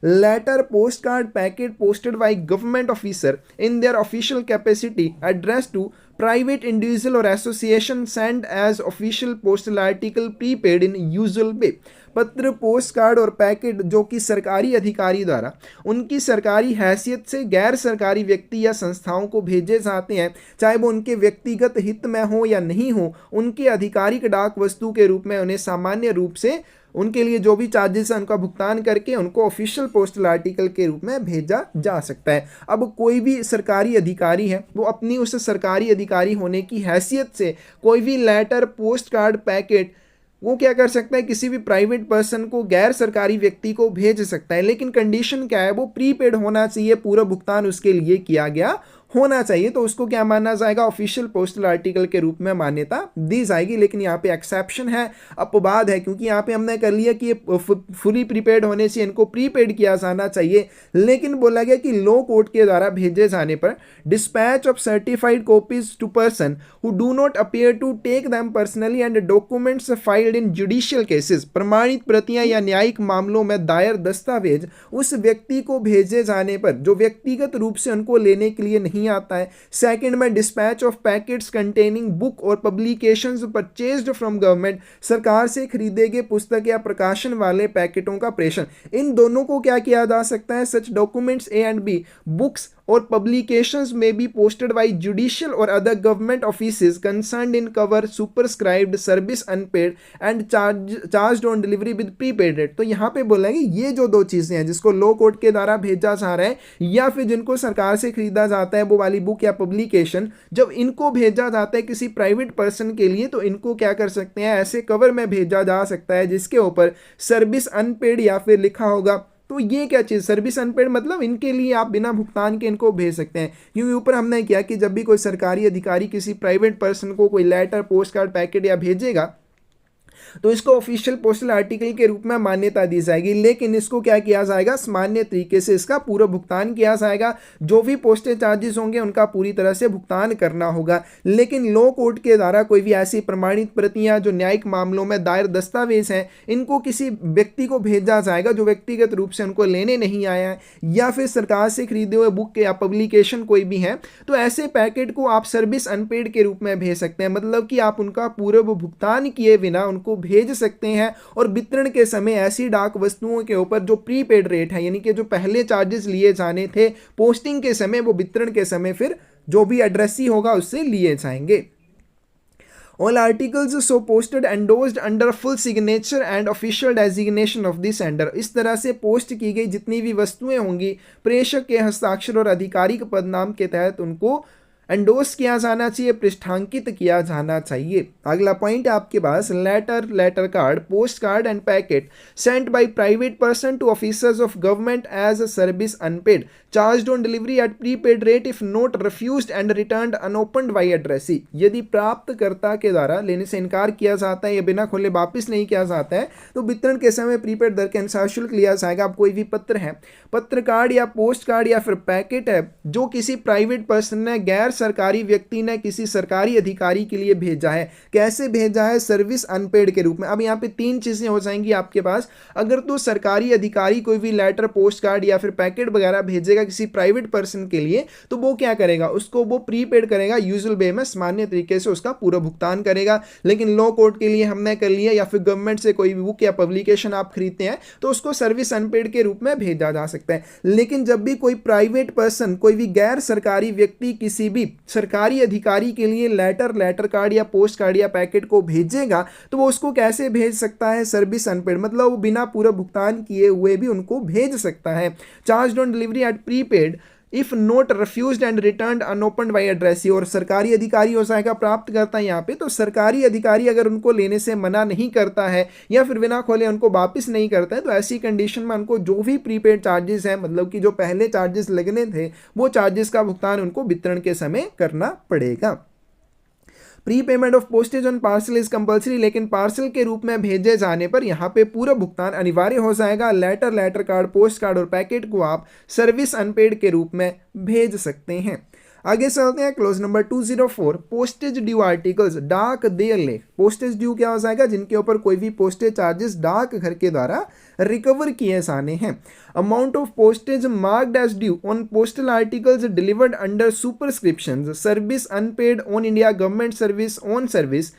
Letter, postcard, packet posted by government officer in their official capacity addressed to private individual or association sent as official postal article prepaid in usual way। पत्र, पोस्ट कार्ड और पैकेट जो कि सरकारी अधिकारी द्वारा उनकी सरकारी हैसियत से गैर सरकारी व्यक्ति या संस्थाओं को भेजे जाते हैं, चाहे वो उनके व्यक्तिगत हित में हो या नहीं हो, उनके आधिकारिक डाक वस्तु के रूप में उन्हें सामान्य रूप से उनके लिए जो भी चार्जेस है उनका भुगतान करके उनको ऑफिशियल पोस्टल आर्टिकल के रूप में भेजा जा सकता है। अब कोई भी सरकारी अधिकारी है वो अपनी उस सरकारी अधिकारी होने की हैसियत से कोई भी लेटर, पोस्ट कार्ड, पैकेट वो क्या कर सकता है, किसी भी प्राइवेट पर्सन को, गैर सरकारी व्यक्ति को भेज सकता है, लेकिन कंडीशन क्या है, वो प्रीपेड होना चाहिए, पूरा भुगतान उसके लिए किया गया होना चाहिए, तो उसको क्या माना जाएगा, ऑफिशियल पोस्टल आर्टिकल के रूप में मान्यता दी जाएगी। लेकिन यहाँ पे एक्सेप्शन है, अपवाद है, क्योंकि यहाँ पे हमने कर लिया कि ये फुली प्रीपेड होने से इनको प्रीपेड किया जाना चाहिए, लेकिन बोला गया कि लो कोर्ट के द्वारा भेजे जाने पर dispatch of certified copies to person who do not appear to take them personally and documents filed in judicial cases, प्रमाणित प्रतियां या न्यायिक मामलों में दायर दस्तावेज उस व्यक्ति को भेजे जाने पर जो व्यक्तिगत रूप से उनको लेने के लिए नहीं आता है। सेकंड में dispatch of packets containing book और पब्लिकेशंस परचेज्ड फ्रॉम गवर्नमेंट, सरकार से खरीदे गए पुस्तक या प्रकाशन वाले पैकेटों का प्रेषण, इन दोनों को क्या किया जा सकता है, such documents A and B, books or publications may be posted by judicial or other government offices concerned in cover superscribed service unpaid and charged on delivery with prepaid rate. तो यहाँ पे बोला है कि ये जो दो चीजें हैं जिसको लो कोर्ट के द्वारा भेजा जा रहा है या फिर जिनको सरकार से खरीदा जाता है वो वाली बुक या पब्लिकेशन, जब इनको भेजा जाता है किसी प्राइवेट पर्सन के लिए तो इनको क्या कर सकते हैं, ऐसे कवर में भेजा जा सकता है जिसके ऊपर सर्विस अनपेड या फिर लिखा होगा। तो ये क्या चीज़, सर्विस अनपेड मतलब इनके लिए आप बिना भुगतान के इनको भेज सकते हैं, क्योंकि ऊपर हमने किया कि जब भी कोई सरकारी अधिकारी किसी प्राइवेट पर्सन को कोई लेटर, पोस्ट कार्ड, पैकेट या भेजेगा तो इसको ऑफिशियल पोस्टल आर्टिकल के रूप में मान्यता दी जाएगी, लेकिन इसको क्या किया जाएगा, सामान्य तरीके से इसका पूरा भुगतान किया जाएगा, जो भी पोस्टेज चार्जेस होंगे उनका पूरी तरह से भुगतान करना होगा। लेकिन लो कोर्ट के द्वारा कोई भी ऐसी प्रमाणित प्रतियां जो न्यायिक मामलों में दायर दस्तावेज हैं इनको किसी व्यक्ति को भेजा जाएगा जो व्यक्तिगत रूप से उनको लेने नहीं आया है, या फिर सरकार से खरीदे हुए बुक या पब्लिकेशन कोई भी है, तो ऐसे पैकेट को आप सर्विस अनपेड के रूप में भेज सकते हैं, मतलब कि आप उनका पूर्व भुगतान किए बिना उनको भेज सकते हैं। और वितरण के समय ऐसी डाक वस्तुओं के ऊपर जो प्रीपेड रेट है, यानी कि जो पहले चार्जेस लिए जाने थे पोस्टिंग के समय, वो वितरण के समय फिर जो भी एड्रेसी होगा उससे लिए जाएंगे। All articles so posted endorsed under full signature and official designation of the sender. इस तरह से पोस्ट की गई जितनी भी वस्तुएं होंगी प्रेषक के हस्ताक्षर और आधिकारिक पदनाम के तहत उनको एंडोस किया जाना चाहिए, पृष्ठांकित किया जाना चाहिए। अगला पॉइंट है आपके पास, letter, letter card, post card and packet sent by private person to officers of government as service unpaid charged on delivery at prepaid rate if not refused and returned unopened by addressee. यदि प्राप्तकर्ता के द्वारा लेने से इनकार किया जाता है या बिना खोले वापस नहीं किया जाता है तो वितरण के समय प्रीपेड दर के अनुसार शुल्क लिया जाएगा। अब कोई भी पत्र है, पत्र कार्ड या पोस्ट कार्ड या फिर पैकेट है जो किसी प्राइवेट पर्सन ने, गैर सरकारी व्यक्ति ने किसी सरकारी अधिकारी के लिए भेजा है, कैसे भेजा है? सर्विस अनपेड के रूप में। अब यहाँ पे तीन चीजें हो जाएंगी आपके पास। अगर तो सरकारी अधिकारी कोई भी लेटर, पोस्ट कार्ड या फिर पैकेट वगैरह भेजेगा किसी प्राइवेट पर्सन के लिए तो वो क्या करेगा? उसको वो प्रीपेड करेगा, यूजुअल वे में सामान्य तरीके से उसका पूरा भुगतान करेगा। लेकिन लॉ कोर्ट के लिए हमने कर लिया या फिर गवर्नमेंट से कोई भी बुक या पब्लिकेशन आप खरीदते हैं तो उसको सर्विस अनपेड के रूप में भेजा जा सकता है। लेकिन जब भी कोई प्राइवेट पर्सन, कोई भी गैर सरकारी व्यक्ति किसी भी सरकारी अधिकारी के लिए लेटर, लेटर कार्ड या पोस्ट कार्ड या पैकेट को भेजेगा तो वो उसको कैसे भेज सकता है? सर्विस अनपेड, मतलब वो बिना पूरा भुगतान किए हुए भी उनको भेज सकता है। Charge on delivery at prepaid if not refused and returned unopened by addressee. और सरकारी अधिकारी हो जाएगा प्राप्त करता है यहाँ पे। तो सरकारी अधिकारी अगर उनको लेने से मना नहीं करता है या फिर बिना खोले उनको वापस नहीं करता है तो ऐसी कंडीशन में उनको जो भी प्रीपेड चार्जेस हैं, मतलब कि जो पहले चार्जेस लगने थे वो चार्जेस का भुगतान उनको वितरण के समय करना पड़ेगा। Pre payment of postage on parcel is compulsory, लेकिन पार्सल के रूप में भेजे जाने पर यहाँ पे पूरा भुगतान अनिवार्य हो जाएगा। Letter, letter card, post card और पैकेट को आप सर्विस अनपेड के रूप में भेज सकते हैं। आगे चलते हैं, clause number 204, postage due articles, डाक देय लेख। पोस्टेज ड्यू क्या हो जाएगा? जिनके ऊपर कोई भी पोस्टेज चार्जेस डाक घर के द्वारा रिकवर किए जाने हैं। Amount of postage marked as due on postal articles delivered under superscription service unpaid on India government service on service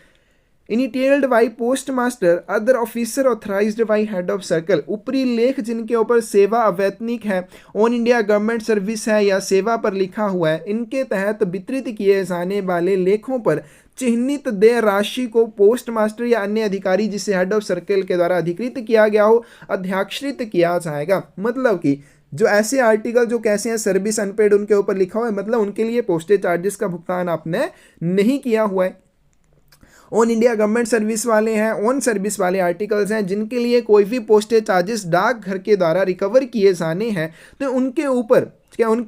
initialled by post master other officer authorised by head of circle. ऊपरी लेख जिनके ऊपर सेवा अवैतनिक है, on India government service है या सेवा पर लिखा हुआ है, इनके तहत वितरित किए जाने वाले लेखों पर चिन्हित देय राशि को पोस्ट मास्टर या अन्य अधिकारी जिसे हेड ऑफ सर्कल के द्वारा अधिकृत किया गया हो अध्याक्षरित किया जाएगा। मतलब कि जो ऐसे आर्टिकल जो कैसे हैं सर्विस अनपेड उनके ऊपर लिखा हुआ है, मतलब उनके लिए पोस्टेज चार्जेस का भुगतान आपने नहीं किया हुआ है। ऑन इंडिया गवर्नमेंट सर्विस वाले हैं, ऑन सर्विस वाले आर्टिकल्स हैं जिनके लिए कोई भी पोस्टेज चार्जेस डाक घर के द्वारा रिकवर किए जाने हैं तो उनके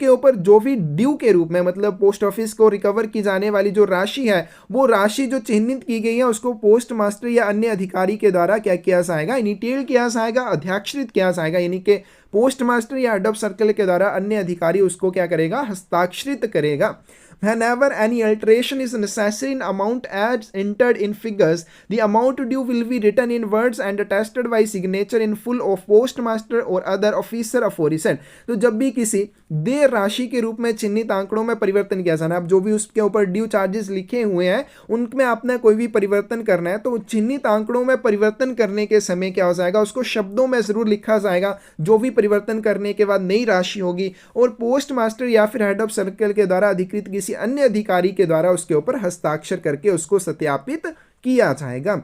ऊपर जो भी ड्यू के रूप में, मतलब पोस्ट ऑफिस को रिकवर की जाने वाली जो राशि है वो राशि जो चिन्हित की गई है उसको पोस्ट मास्टर या अन्य अधिकारी के द्वारा क्या किया जाएगा? इनिटिएल किया जाएगा, अध्याक्षरित किया जाएगा। यानी कि पोस्ट मास्टर या हेड ऑफ सर्कल के द्वारा अन्य अधिकारी उसको क्या करेगा? हस्ताक्षरित करेगा। Whenever any alteration is necessary in amount as entered in figures, the amount due will be written in words and attested by signature in full of postmaster or other officer aforesaid। तो जब भी किसी देय राशि के रूप में चिन्हित आंकड़ों में परिवर्तन किया जाना, अब जो भी उसके ऊपर ड्यू चार्जेस लिखे हुए हैं उनमें आपने कोई भी परिवर्तन करना है तो चिन्हित आंकड़ों में परिवर्तन करने के समय क्या हो जाएगा? उसको शब्दों में जरूर लिखा जाएगा जो भी परिवर्तन करने के बाद नई राशि होगी, और पोस्ट मास्टर या फिर हेड ऑफ सर्कल के द्वारा अधिकृत किसी अन्य अधिकारी के द्वारा उसके ऊपर हस्ताक्षर करके उसको सत्यापित किया जाएगा।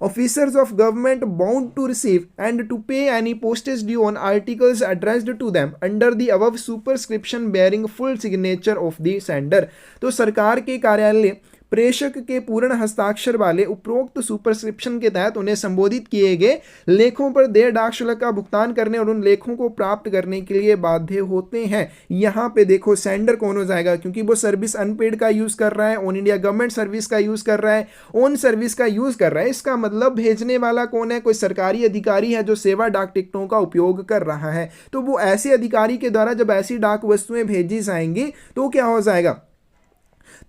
Officers of government bound to receive and to pay any postage due on articles addressed to them under the above superscription bearing full signature of the sender। तो सरकार के कार्यालय प्रेषक के पूर्ण हस्ताक्षर वाले उपरोक्त सुपरस्क्रिप्शन के तहत उन्हें संबोधित किए गए लेखों पर देय डाक शुल्क का भुगतान करने और उन लेखों को प्राप्त करने के लिए बाध्य होते हैं। यहाँ पे देखो सेंडर कौन हो जाएगा? क्योंकि वो सर्विस अनपेड का यूज कर रहा है, ऑन इंडिया गवर्नमेंट सर्विस का यूज कर रहा है, ऑन सर्विस का यूज कर रहा है। इसका मतलब भेजने वाला कौन है? कोई सरकारी अधिकारी है जो सेवा डाक टिकटों का उपयोग कर रहा है। तो वो ऐसे अधिकारी के द्वारा जब ऐसी डाक वस्तुएं भेजी जाएंगी तो क्या हो जाएगा?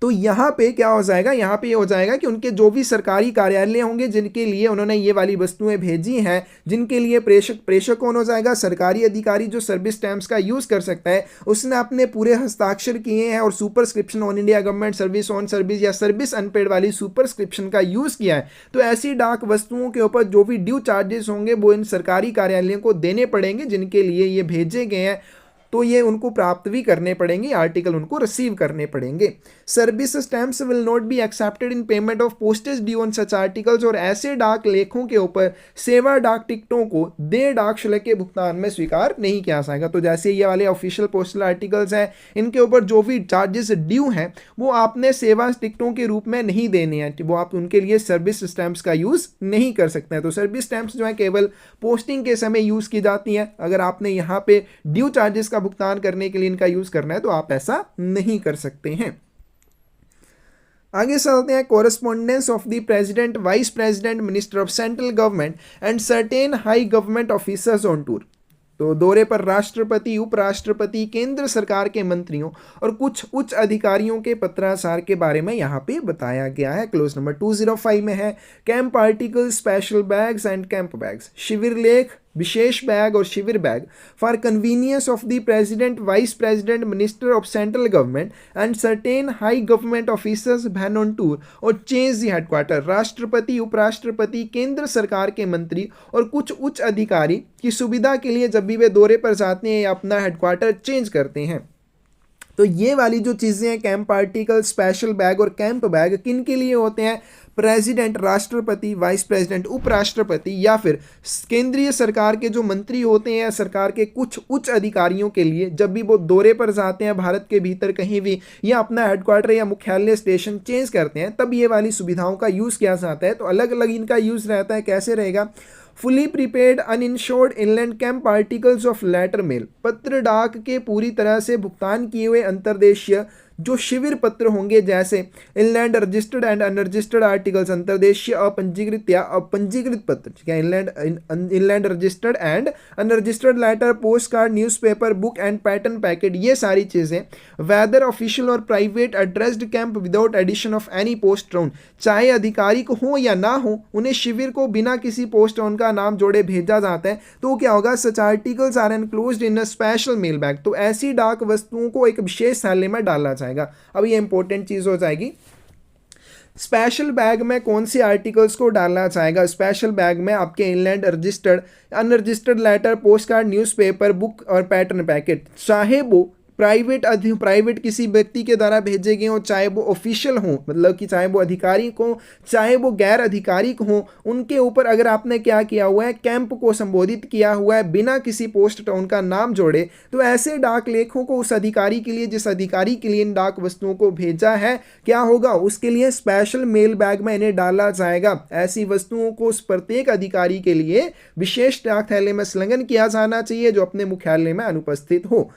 तो यहाँ पे क्या हो जाएगा? यहाँ पे ये हो जाएगा कि उनके जो भी सरकारी कार्यालय होंगे जिनके लिए उन्होंने ये वाली वस्तुएं भेजी हैं, जिनके लिए प्रेषक कौन हो जाएगा? सरकारी अधिकारी जो सर्विस स्टैम्प्स का यूज कर सकता है, उसने अपने पूरे हस्ताक्षर किए हैं और superscription on India government service, on service या सर्विस अनपेड वाली सुपरस्क्रिप्शन का यूज किया है। तो ऐसी डाक वस्तुओं के ऊपर जो भी ड्यू चार्जेस होंगे वो इन सरकारी कार्यालयों को देने पड़ेंगे जिनके लिए ये भेजे गए हैं। तो ये उनको प्राप्त भी करने पड़ेंगे, आर्टिकल उनको रिसीव करने पड़ेंगे। Service stamps will not be accepted in payment of postage due on such articles, और ऐसे डाक लेखों के ऊपर सेवा डाक टिकटों को देय डाक शुल्क के भुगतान में स्वीकार नहीं किया जाएगा। तो जैसे ये वाले ऑफिशियल पोस्टल आर्टिकल्स हैं, इनके ऊपर जो भी चार्जेस ड्यू हैं वो आपने सेवा टिकटों के रूप में नहीं देने हैं, वो आप उनके लिए सर्विस स्टैम्प्स का यूज नहीं कर सकते हैं। तो सर्विस स्टैम्प्स जो है केवल पोस्टिंग के समय यूज की जाती हैं। अगर आपने यहाँ पे ड्यू चार्जेस का भुगतान करने के लिए इनका यूज करना है तो आप ऐसा नहीं कर सकते हैं। आगे चलते हैं। Correspondence of the president, vice president, minister of central government and certain high government officers on tour. तो दौरे पर राष्ट्रपति, उपराष्ट्रपति, केंद्र सरकार के मंत्रियों और कुछ उच्च अधिकारियों के पत्राचार के बारे में यहाँ पे बताया गया है। क्लोज नंबर 205 में है camp article, special bags and camp bags, शिविर लेख, विशेष बैग और शिविर bag for convenience of the president, vice president, minister of central government and certain high government officers when on tour और चेंज द हेडक्वार्टर। राष्ट्रपति, उपराष्ट्रपति, केंद्र सरकार के मंत्री और कुछ उच्च अधिकारी की सुविधा के लिए जब भी वे दौरे पर जाते हैं या अपना हेडक्वार्टर चेंज करते हैं। तो ये वाली जो चीज़ें हैं, कैंप आर्टिकल, स्पेशल बैग और कैंप बैग, किन के लिए होते हैं? प्रेसिडेंट, राष्ट्रपति, वाइस प्रेसिडेंट, उपराष्ट्रपति या फिर केंद्रीय सरकार के जो मंत्री होते हैं या सरकार के कुछ उच्च अधिकारियों के लिए जब भी वो दौरे पर जाते हैं भारत के भीतर कहीं भी या अपना हेडक्वार्टर या मुख्यालय स्टेशन चेंज करते हैं, तब ये वाली सुविधाओं का यूज़ किया जाता है। तो अलग अलग इनका यूज़ रहता है। कैसे रहेगा? Fully prepaid uninsured inland camp articles of letter mail, पत्र डाक के पूरी तरह से भुगतान किए हुए अंतर्देशीय जो शिविर पत्र होंगे, जैसे inland registered and unregistered articles, अंतर्देशीय अपंजीकृत या अपंजीकृत पत्र, ठीक है, inland registered and unregistered letter, post card, newspaper, book and pattern packet, ये सारी चीज़ें वेदर ऑफिशियल और private addressed camp without addition of any post town, चाहे आधिकारिक हो या ना हो, उन्हें शिविर को बिना किसी पोस्ट टाउन का नाम जोड़े भेजा जाता है। तो क्या होगा? Such articles are enclosed in a special mail bag. तो ऐसी डाक वस्तुओं को एक विशेष थैले में डाला जाएगा। अब ये इंपॉर्टेंट चीज हो जाएगी। स्पेशल बैग में कौन सी आर्टिकल्स को डालना चाहेगा? स्पेशल बैग में आपके inland registered, unregistered letter, post card, newspaper, book और पैटर्न पैकेट, चाहे वो प्राइवेट किसी व्यक्ति के द्वारा भेजे गए हों, चाहे वो ऑफिशियल हों, मतलब कि चाहे वो आधिकारिक हों, चाहे वो गैर आधिकारिक हों, उनके ऊपर अगर आपने क्या किया हुआ है? कैंप को संबोधित किया हुआ है बिना किसी पोस्ट टाउन का नाम जोड़े, तो ऐसे डाक लेखों को उस अधिकारी के लिए, जिस अधिकारी के लिए इन डाक वस्तुओं को भेजा है, क्या होगा? उसके लिए स्पेशल मेल बैग में इन्हें डाला जाएगा। ऐसी वस्तुओं को उस प्रत्येक अधिकारी के लिए विशेष डाक थैले में संलग्न किया जाना चाहिए जो अपने मुख्यालय में अनुपस्थित हो।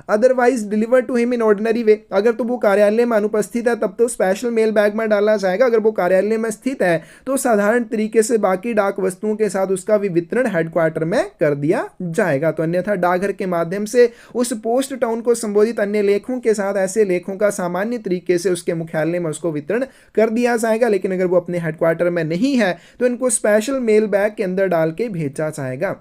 Otherwise deliver to him in ordinary way, अगर तो वो कार्यालय में अनुपस्थित है तब तो स्पेशल मेल बैग में डाला जाएगा। अगर वो कार्यालय में स्थित है तो साधारण तरीके से बाकी डाक वस्तुओं के साथ उसका भी वितरण हेडक्वार्टर में कर दिया जाएगा। तो अन्यथा डाकघर के माध्यम से उस पोस्ट टाउन को संबोधित अन्य लेखों के साथ ऐसे लेखों का सामान्य तरीके से उसके मुख्यालय में उसको वितरण कर दिया जाएगा। लेकिन अगर वो अपने हेडक्वार्टर में नहीं है तो इनको स्पेशल मेल बैग के अंदर डाल के भेजा जाएगा।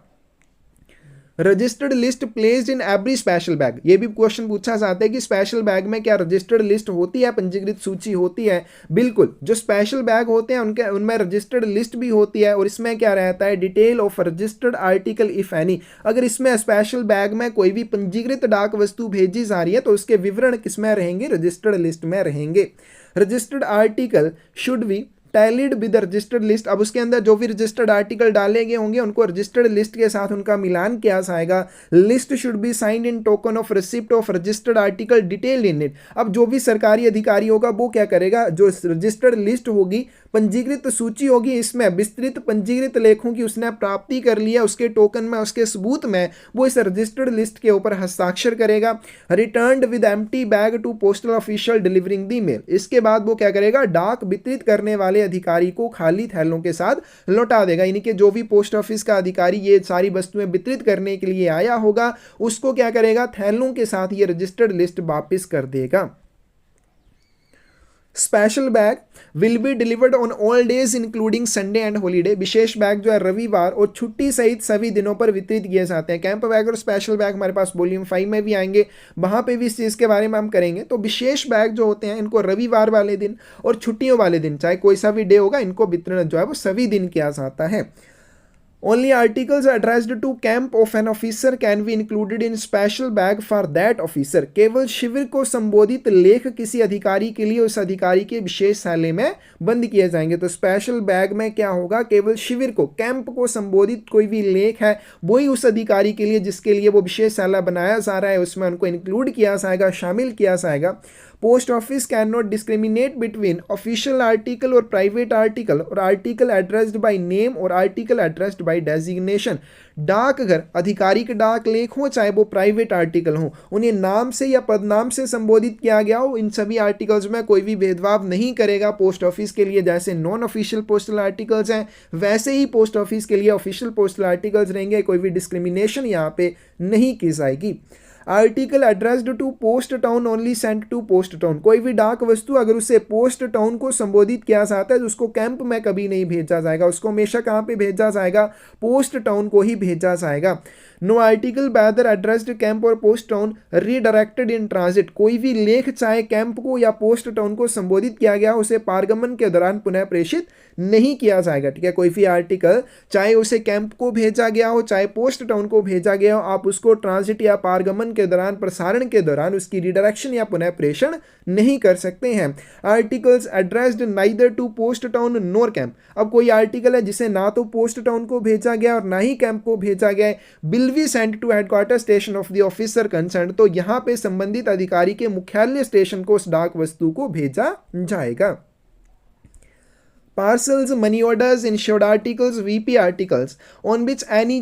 Registered list placed in every special bag, ये भी क्वेश्चन पूछा जाता है कि स्पेशल बैग में क्या रजिस्टर्ड लिस्ट होती है, पंजीकृत सूची होती है? बिल्कुल, जो स्पेशल बैग होते हैं उनमें रजिस्टर्ड लिस्ट भी होती है और इसमें क्या रहता है? Detail of registered article if any. अगर इसमें स्पेशल बैग में कोई भी पंजीकृत डाक वस्तु भेजी जा रही है तो उसके विवरण किसमें रहेंगे? रजिस्टर्ड लिस्ट में रहेंगे। Registered article should be tallied with registered list, अब उसके अंदर जो भी रजिस्टर्ड आर्टिकल डाले गए होंगे उनको रजिस्टर्ड लिस्ट के साथ उनका मिलान किया जाएगा। List should be signed in token of receipt of registered article detailed in it. अब जो भी सरकारी अधिकारी होगा वो क्या करेगा? जो रजिस्टर्ड लिस्ट होगी, पंजीकृत सूची होगी, इसमें विस्तृत पंजीकृत लेखों की उसने प्राप्ति कर लिया, उसके टोकन में, उसके सबूत में वो इस रजिस्टर्ड लिस्ट के ऊपर हस्ताक्षर करेगा। Returned with empty bag to postal official delivering the mail, इसके बाद वो क्या करेगा? डाक वितरित करने वाले अधिकारी को खाली थैलों के साथ लौटा देगा। यानी कि जो भी पोस्ट ऑफिस का अधिकारी ये सारी वस्तुएं वितरित करने के लिए आया होगा उसको क्या करेगा? थैलों के साथ ये रजिस्टर्ड लिस्ट वापस कर देगा। Special bag will be delivered on all days including Sunday and holiday, विशेष बैग जो है रविवार और छुट्टी सहित सभी दिनों पर वितरित किए जाते हैं। कैंप बैग और स्पेशल बैग हमारे पास वॉल्यूम 5 में भी आएंगे, वहां पे भी इस चीज़ के बारे में हम करेंगे। तो विशेष बैग जो होते हैं इनको रविवार वाले दिन और छुट्टियों वाले दिन, चाहे कोई सा भी डे होगा, इनको वितरण जो है वो सभी दिन किया जाता है। Only articles addressed to camp of an officer can be included in special bag for that officer. केवल शिविर को संबोधित लेख किसी अधिकारी के लिए उस अधिकारी के विशेष थैले में बंद किए जाएंगे। तो स्पेशल बैग में क्या होगा, केवल शिविर को, कैंप को संबोधित कोई भी लेख है वही उस अधिकारी के लिए जिसके लिए वो विशेष थैला बनाया जा रहा है उसमें उनको इंक्लूड किया जाएगा, शामिल किया जाएगा। Post office can not discriminate between official article और प्राइवेट आर्टिकल और आर्टिकल एड्रेस्ड बाय नेम और आर्टिकल एड्रेस्ड बाय डेजिग्नेशन। डाकघर आधिकारिक डाक लेख हो चाहे वो प्राइवेट आर्टिकल हो, उन्हें नाम से या पदनाम से संबोधित किया गया हो, इन सभी आर्टिकल्स में कोई भी भेदभाव नहीं करेगा पोस्ट ऑफिस के लिए। जैसे नॉन ऑफिशियल पोस्टल आर्टिकल्स हैं वैसे ही पोस्ट ऑफिस के लिए ऑफिशियल पोस्टल आर्टिकल्स रहेंगे, कोई भी डिस्क्रिमिनेशन यहाँ पे नहीं की जाएगी। Article addressed to post town only sent to post town. कोई भी डाक वस्तु अगर उसे पोस्ट टाउन को संबोधित किया जाता है तो उसको कैंप में कभी नहीं भेजा जाएगा, उसको हमेशा कहाँ पे भेजा जाएगा, पोस्ट टाउन को ही भेजा जाएगा। No article whether addressed camp or post town redirected in transit. कोई भी लेख चाहे कैंप को या पोस्ट टाउन को संबोधित किया गया उसे पारगमन के दौरान पुनः प्रेषित नहीं किया जाएगा। ठीक है, कोई भी आर्टिकल चाहे उसे कैंप को भेजा गया हो चाहे पोस्ट टाउन को भेजा गया हो, आप उसको ट्रांजिट या पारगमन के दौरान, प्रसारण के दौरान उसकी रिडायरेक्शन या पुनः प्रेषण नहीं कर सकते हैं। Articles addressed neither to post town nor camp. अब कोई आर्टिकल है जिसे ना तो पोस्ट टाउन को भेजा गया और ना ही कैंप को भेजा गया है, will be sent to headquarter station of the officer concern. तो यहाँ पे संबंधित अधिकारी के मुख्यालय स्टेशन को उस डाक वस्तु को भेजा जाएगा। Parcels, money orders, insured articles, VP articles on which any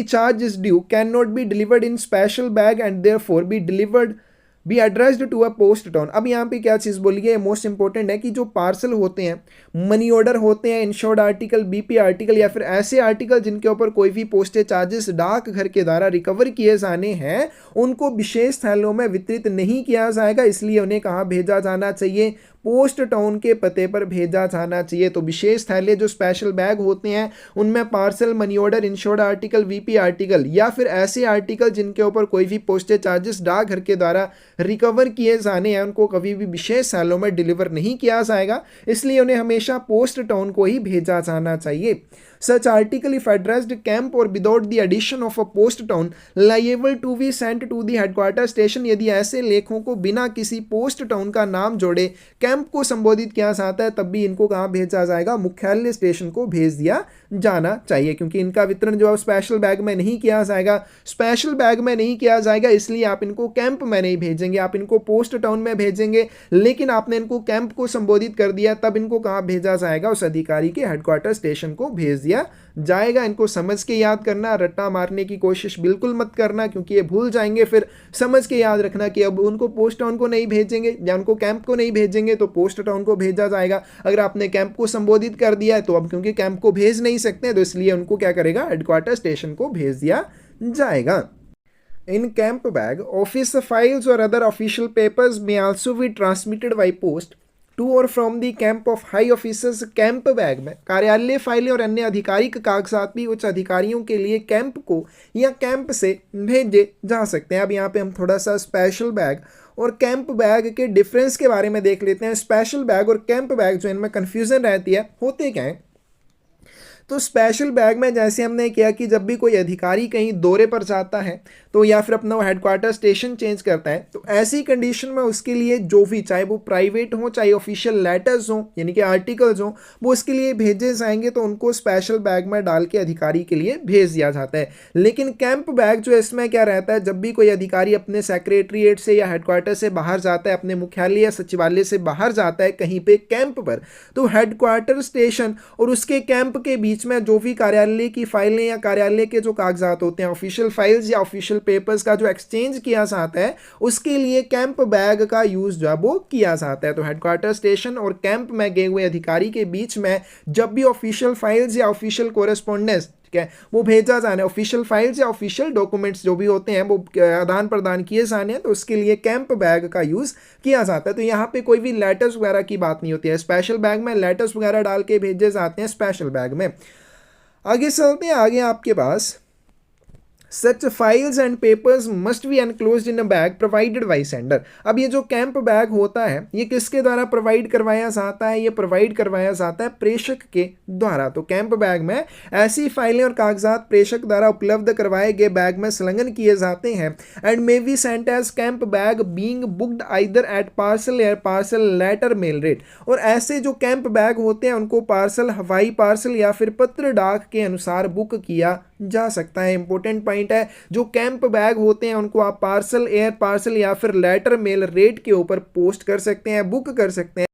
charge is due cannot be delivered in special bag and therefore be addressed to a post town। अब यहाँ पे क्या चीज़ बोली है, मोस्ट इंपॉर्टेंट है कि जो पार्सल होते हैं, मनी ऑर्डर होते हैं, इंश्योर्ड आर्टिकल, बीपी आर्टिकल या फिर ऐसे आर्टिकल जिनके ऊपर कोई भी पोस्टेज चार्जेस डाक घर के द्वारा रिकवर किए जाने हैं, उनको विशेष थैलों में वितरित नहीं किया जाएगा। इसलिए उन्हें कहाँ भेजा जाना चाहिए, पोस्ट टाउन के पते पर भेजा जाना चाहिए। तो विशेष थैले जो स्पेशल बैग होते हैं उनमें parcel, money order, insured article, VP article या फिर ऐसे आर्टिकल जिनके ऊपर कोई भी पोस्टेज चार्जेस डाक घर के द्वारा रिकवर किए जाने हैं उनको कभी भी विशेष थैलों में डिलीवर नहीं किया जाएगा। इसलिए उन्हें हमेशा पोस्ट टाउन को ही भेजा जाना चाहिए। Such article if addressed camp or without the addition of a post town liable to be sent to the headquarter station। यदि ऐसे लेखों को बिना किसी पोस्ट टाउन का नाम जोड़े कैंप को संबोधित किया जाता है तब भी इनको कहाँ भेजा जाएगा, मुख्यालय स्टेशन को भेज दिया जाना चाहिए, क्योंकि इनका वितरण जो है स्पेशल बैग में नहीं किया जाएगा। स्पेशल बैग में नहीं किया जाएगा इसलिए आप इनको कैंप में नहीं भेजेंगे, आप इनको पोस्ट टाउन में भेजेंगे। लेकिन आपने इनको कैंप को संबोधित कर दिया तब इनको कहाँ भेजा जाएगा, उस अधिकारी के हेडक्वार्टर स्टेशन को भेज दिया जाएगा। इनको समझ के याद करना, रट्टा मारने की कोशिश बिल्कुल मत करना, क्योंकि ये भूल जाएंगे। फिर समझ के याद रखना कि अब उनको पोस्ट टाउन को नहीं भेजेंगे या उनको कैंप को नहीं भेजेंगे तो पोस्ट टाउन को भेजा जाएगा। अगर आपने कैंप को संबोधित कर दिया है तो अब क्योंकि कैंप को भेज नहीं सकते तो इसलिए उनको क्या करेगा, हेडक्वार्टर स्टेशन को भेज दिया जाएगा। In camp bag, office files or other official papers may also be transmitted by post to or from the camp of high officers. Camp bag में कार्यालय फाइलें और अन्य आधिकारिक कागजात भी उच्च अधिकारियों के लिए कैंप को या कैंप से भेजे जा सकते हैं। अब यहाँ पे हम थोड़ा सा स्पेशल बैग और कैंप बैग के डिफरेंस के बारे में देख लेते हैं। स्पेशल बैग और कैंप बैग जो इनमें कन्फ्यूजन रहती है, होते क्या है। तो स्पेशल बैग में जैसे हमने किया कि जब भी कोई अधिकारी कहीं दौरे पर जाता है तो या फिर अपना हेडक्वार्टर स्टेशन चेंज करता है तो ऐसी कंडीशन में उसके लिए जो भी, चाहे वो प्राइवेट हो चाहे ऑफिशियल लेटर्स हो यानी कि आर्टिकल्स हो, वो उसके लिए भेजे जाएंगे तो उनको स्पेशल बैग में डाल के अधिकारी के लिए भेज दिया जाता है। लेकिन कैंप बैग जो इसमें क्या रहता है, जब भी कोई अधिकारी अपने सेक्रेटरीट से या हेडक्वार्टर से बाहर जाता है, अपने मुख्यालय या सचिवालय से बाहर जाता है कहीं पे कैंप पर, तो हेडक्वार्टर स्टेशन और उसके कैंप के बीच में जो भी कार्यालय की फाइलें या कार्यालय के जो कागजात होते हैं, ऑफिशियल फाइल्स या ऑफिशियल पेपर्स का जो एक्सचेंज किया जाता है, उसके लिए कैंप बैग का यूज जो है वो किया जाता है। तो हेडक्वार्टर स्टेशन और कैंप में गए हुए अधिकारी के बीच में जब भी ऑफिशियल फाइल्स या ऑफिशियल कोरेस्पोंडेंस, ठीक है, वो भेजा जाना है, ऑफिशियल फाइल्स या ऑफिशियल डॉक्यूमेंट्स जो भी होते हैं वो आदान प्रदान किए जाने हैं, तो उसके लिए कैंप बैग का यूज किया जाता है। तो यहाँ पे कोई भी लेटर्स वगैरह की बात नहीं होती है। स्पेशल बैग में लेटर्स वगैरह डाल के भेजे जाते हैं स्पेशल बैग में। आगे चलते हैं, आगे आपके पास such files and papers must be enclosed in a bag provided by sender. अब ये जो कैंप बैग होता है ये किसके द्वारा प्रोवाइड करवाया जाता है? ये प्रोवाइड करवाया जाता है प्रेषक के द्वारा। तो कैंप बैग में ऐसी फाइलें और कागजात प्रेषक द्वारा उपलब्ध करवाए गए बैग में संलग्न किए जाते हैं and may be sent as camp bag being booked either at parcel या पार्सल लेटर मेल रेट। और ऐसे जो कैंप बैग होते हैं उनको पार्सल, हवाई पार्सल या फिर पत्र डाक के अनुसार बुक किया जा सकता है। इंपॉर्टेंट पॉइंट है, जो कैंप बैग होते हैं उनको आप पार्सल, एयर पार्सल या फिर लेटर मेल रेट के ऊपर पोस्ट कर सकते हैं, बुक कर सकते हैं।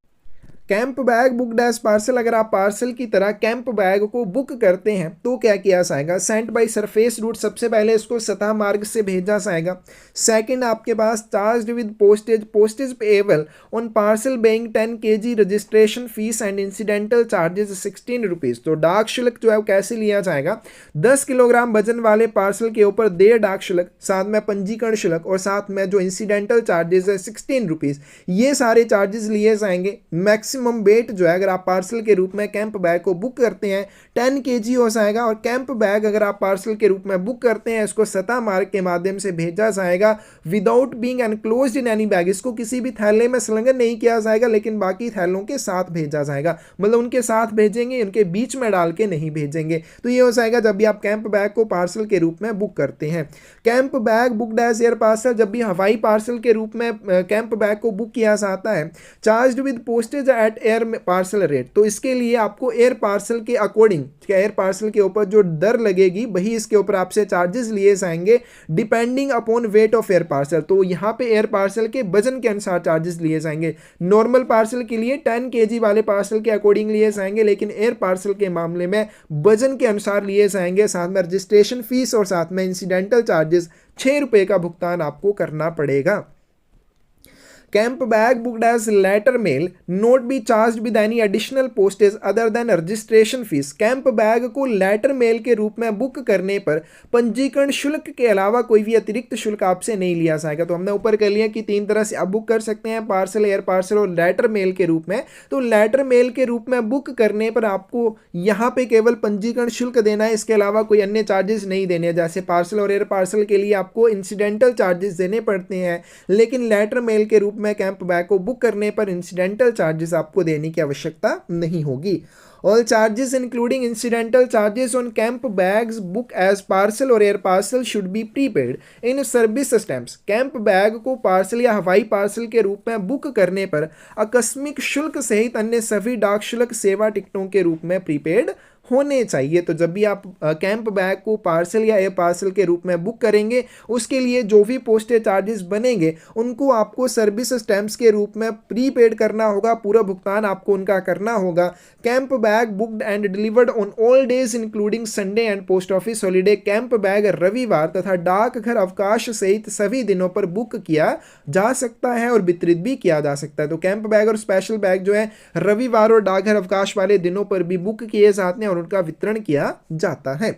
Camp bag booked as parcel, अगर आप पार्सल की तरह कैंप बैग को बुक करते हैं तो क्या किया जाएगा? सेंट बाय सरफेस रूट, सबसे पहले इसको सतह मार्ग से भेजा जाएगा। सेकंड आपके पास charged with postage, postage payable on parcel being 10 kg registration fee and incidental charges 16 rupees. तो डाक शुल्क जो है वो कैसे लिया जाएगा? 10 किलोग्राम वजन वाले पार्सल के ऊपर 1.5 डाक शुल्क, साथ में पंजीकरण शुल्क और साथ में जो इंसिडेंटल चार्जेस है 16 रुपीज़, ये सारे चार्जेस लिए जाएंगे। मैक्सिमम वेट जो है अगर आप पार्सल के रूप में कैंप बैग को बुक करते हैं 10 kg हो जाएगा। और कैंप बैग अगर आप पार्सल के रूप में बुक करते हैं इसको सतह मार्ग के माध्यम से भेजा जाएगा without being enclosed in any bag. इसको किसी भी थैले में संलग्न नहीं किया जाएगा लेकिन बाकी थैलों के साथ भेजा जाएगा, मतलब उनके साथ भेजेंगे, उनके बीच में डाल के नहीं भेजेंगे। तो ये हो जाएगा जब भी आप कैंप बैग को पार्सल के रूप में बुक करते हैं। Camp bag booked as air parcel, जब भी हवाई पार्सल के रूप में कैंप बैग को बुक किया जाता है charged with postage at air parcel rate. तो इसके लिए आपको एयर पार्सल के अकॉर्डिंग, एयर पार्सल के ऊपर जो दर लगेगी वही इसके ऊपर आपसे चार्जेस लिए जाएंगे depending upon weight of air parcel. तो यहाँ पे एयर पार्सल के वजन के अनुसार चार्जेस लिए जाएंगे। नॉर्मल पार्सल के लिए 10 kg वाले पार्सल के अकॉर्डिंग लिए जाएंगे, लेकिन एयर पार्सल के मामले में वजन के अनुसार लिए जाएंगे। साथ में रजिस्ट्रेशन फीस और साथ में इंसिडेंटल चार्जेस 6 रुपये का भुगतान आपको करना पड़ेगा। Camp bag booked as letter mail not be charged with any additional postage other than registration fee. Camp bag को लेटर मेल के रूप में बुक करने पर पंजीकरण शुल्क के अलावा कोई भी अतिरिक्त शुल्क आपसे नहीं लिया जाएगा। तो हमने ऊपर कर लिया कि 3 तरह से आप बुक कर सकते हैं, पार्सल, एयर पार्सल और लेटर मेल के रूप में। तो लेटर मेल के रूप में बुक करने पर आपको यहाँ पे केवल पंजीकरण शुल्क देना है, इसके अलावा कोई अन्य चार्जेस नहीं देने। जैसे पार्सल और एयर पार्सल के लिए आपको इंसिडेंटल चार्जेस देने पड़ते हैं, लेकिन लेटर मेल के रूप में कैंप बैग को बुक करने पर इंसिडेंटल चार्जेस आपको देने की आवश्यकता नहीं होगी। All charges including incidental charges on camp bags book as parcel और air parcel should be prepaid in service stamps। Camp bag को पार्सल या हवाई पार्सल के रूप में बुक करने पर आकस्मिक शुल्क सहित अन्य सभी डाक शुल्क सेवा टिकटों के रूप में प्रीपेड होने चाहिए। तो जब भी आप कैंप बैग को पार्सल या एयर पार्सल के रूप में बुक करेंगे उसके लिए जो भी पोस्टेज चार्जेस बनेंगे उनको आपको सर्विस स्टैम्प्स के रूप में प्रीपेड करना होगा, पूरा भुगतान आपको उनका करना होगा। Camp bag booked and delivered on all days including Sunday and post office holiday. Camp bag रविवार तथा डाकघर अवकाश सहित सभी दिनों पर बुक किया जा सकता है और वितरित भी किया जा सकता है। तो कैंप बैग और स्पेशल बैग जो है रविवार और डाकघर अवकाश वाले दिनों पर भी बुक किए जाते हैं और उनका वितरण किया जाता है।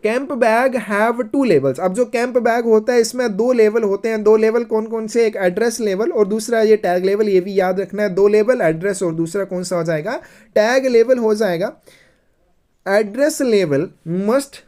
Camp bag have 2 levels. अब जो कैंप बैग होता है इसमें 2 लेवल होते हैं। 2 लेवल कौन कौन से? एक एड्रेस लेवल और दूसरा ये टैग लेवल। ये भी याद रखना है, 2 लेवल, एड्रेस और दूसरा कौन सा हो जाएगा? टैग लेवल हो जाएगा। एड्रेस लेवल must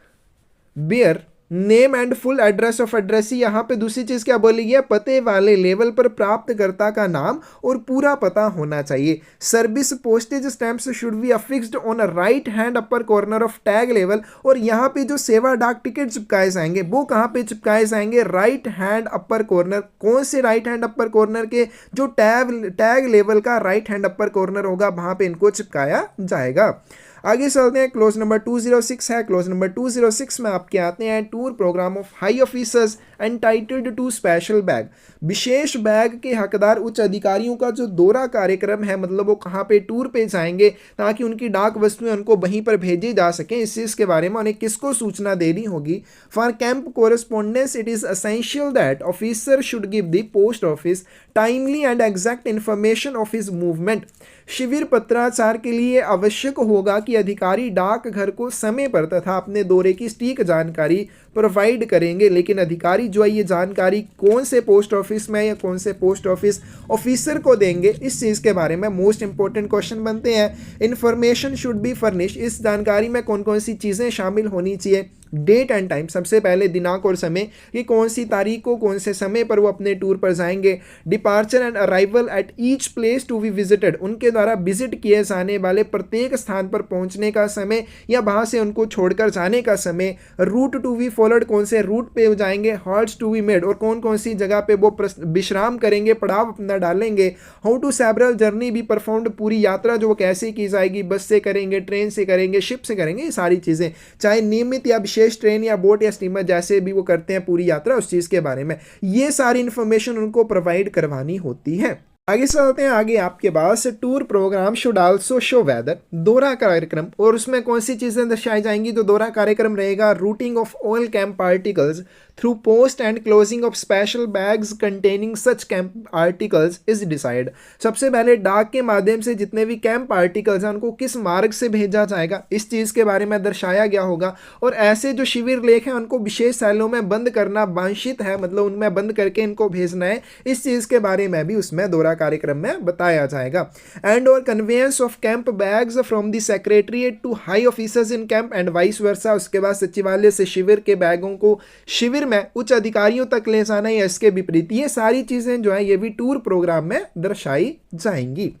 bear name and full address of addressee. यहाँ पे दूसरी चीज क्या बोली गई है? पते वाले लेवल पर प्राप्तकर्ता का नाम और पूरा पता होना चाहिए। Service postage stamps should be affixed on right hand upper corner of tag लेवल। और यहाँ पे जो सेवा डाक टिकट चिपकाए जाएंगे वो कहाँ पे चिपकाए जाएंगे? Right hand upper corner. कौन से राइट हैंड अपर कॉर्नर के? जो टैग लेवल का राइट हैंड अपर कॉर्नर होगा वहां पे इनको चिपकाया जाएगा। आगे चलते हैं, क्लोज नंबर 206 है। क्लोज नंबर 206 में आपके आते हैं tour programme of high officers entitled to special bag. विशेष बैग के हकदार उच्च अधिकारियों का जो दौरा कार्यक्रम है, मतलब वो कहाँ पे टूर पे जाएंगे ताकि उनकी डाक वस्तुएं उनको वहीं पर भेजी जा सकें, इस चीज़ के बारे में उन्हें किसको सूचना देनी होगी? For camp correspondence it is essential that officer should give the post office timely and exact information of his movement. शिविर पत्राचार के लिए आवश्यक होगा कि अधिकारी डाकघर को समय पर तथा अपने दौरे की सटीक जानकारी प्रोवाइड करेंगे। लेकिन अधिकारी जो है ये जानकारी कौन से पोस्ट ऑफिस में या कौन से पोस्ट ऑफिस ऑफिसर को देंगे, इस चीज़ के बारे में मोस्ट इंपॉर्टेंट क्वेश्चन बनते हैं। Information should be furnish. इस जानकारी में कौन कौन सी चीज़ें शामिल होनी चाहिए? डेट एंड टाइम, सबसे पहले दिनांक और समय कि कौन सी तारीख को कौन से समय पर वो अपने टूर पर जाएंगे। Departure and arrival at each place to be visited, उनके द्वारा विजिट किए जाने वाले प्रत्येक स्थान पर पहुंचने का समय या वहां से उनको छोड़कर जाने का समय। रूट टू बी फॉलोड, कौन से रूट पे जाएंगे। हॉल्ट्स टू बी मेड, और कौन कौन सी जगह पे वो विश्राम करेंगे, पड़ाव अपना डालेंगे। How to several journey be performed, पूरी यात्रा जो वो कैसे की जाएगी, बस से करेंगे, ट्रेन से करेंगे, शिप से करेंगे, ये सारी चीज़ें, चाहे नियमित या विशेष ट्रेन या बोट या स्टीमर जैसे भी वो करते हैं पूरी यात्रा, उस चीज़ के बारे में ये सारी इंफॉर्मेशन उनको प्रोवाइड करवानी होती है। आगे चलते हैं, आगे आपके पास tour programme should also show whether, दौरा कार्यक्रम, और उसमें कौन सी चीज़ें दर्शाई जाएंगी। जो दौरा कार्यक्रम रहेगा, routing of oil camp articles through post and closing of special bags containing such camp articles is decide. सबसे पहले डाक के माध्यम से जितने भी कैंप आर्टिकल्स हैं उनको किस मार्ग से भेजा जाएगा, इस चीज़ के बारे में दर्शाया गया होगा। और ऐसे जो शिविर लेख हैं उनको विशेष सैलों में बंद करना वांछित है, मतलब उनमें बंद करके इनको भेजना है, इस चीज़ के बारे में भी उसमें दौरा कार्यक्रम में बताया जाएगा। एंड और conveyance of camp bags from the secretariat to high officers in camp and vice versa, उसके बाद सचिवालय से शिविर के बैगों को शिविर में उच्च अधिकारियों तक ले जाना या इसके विपरीत, ये सारी चीजें जो है ये भी टूर प्रोग्राम में दर्शाई जाएंगी।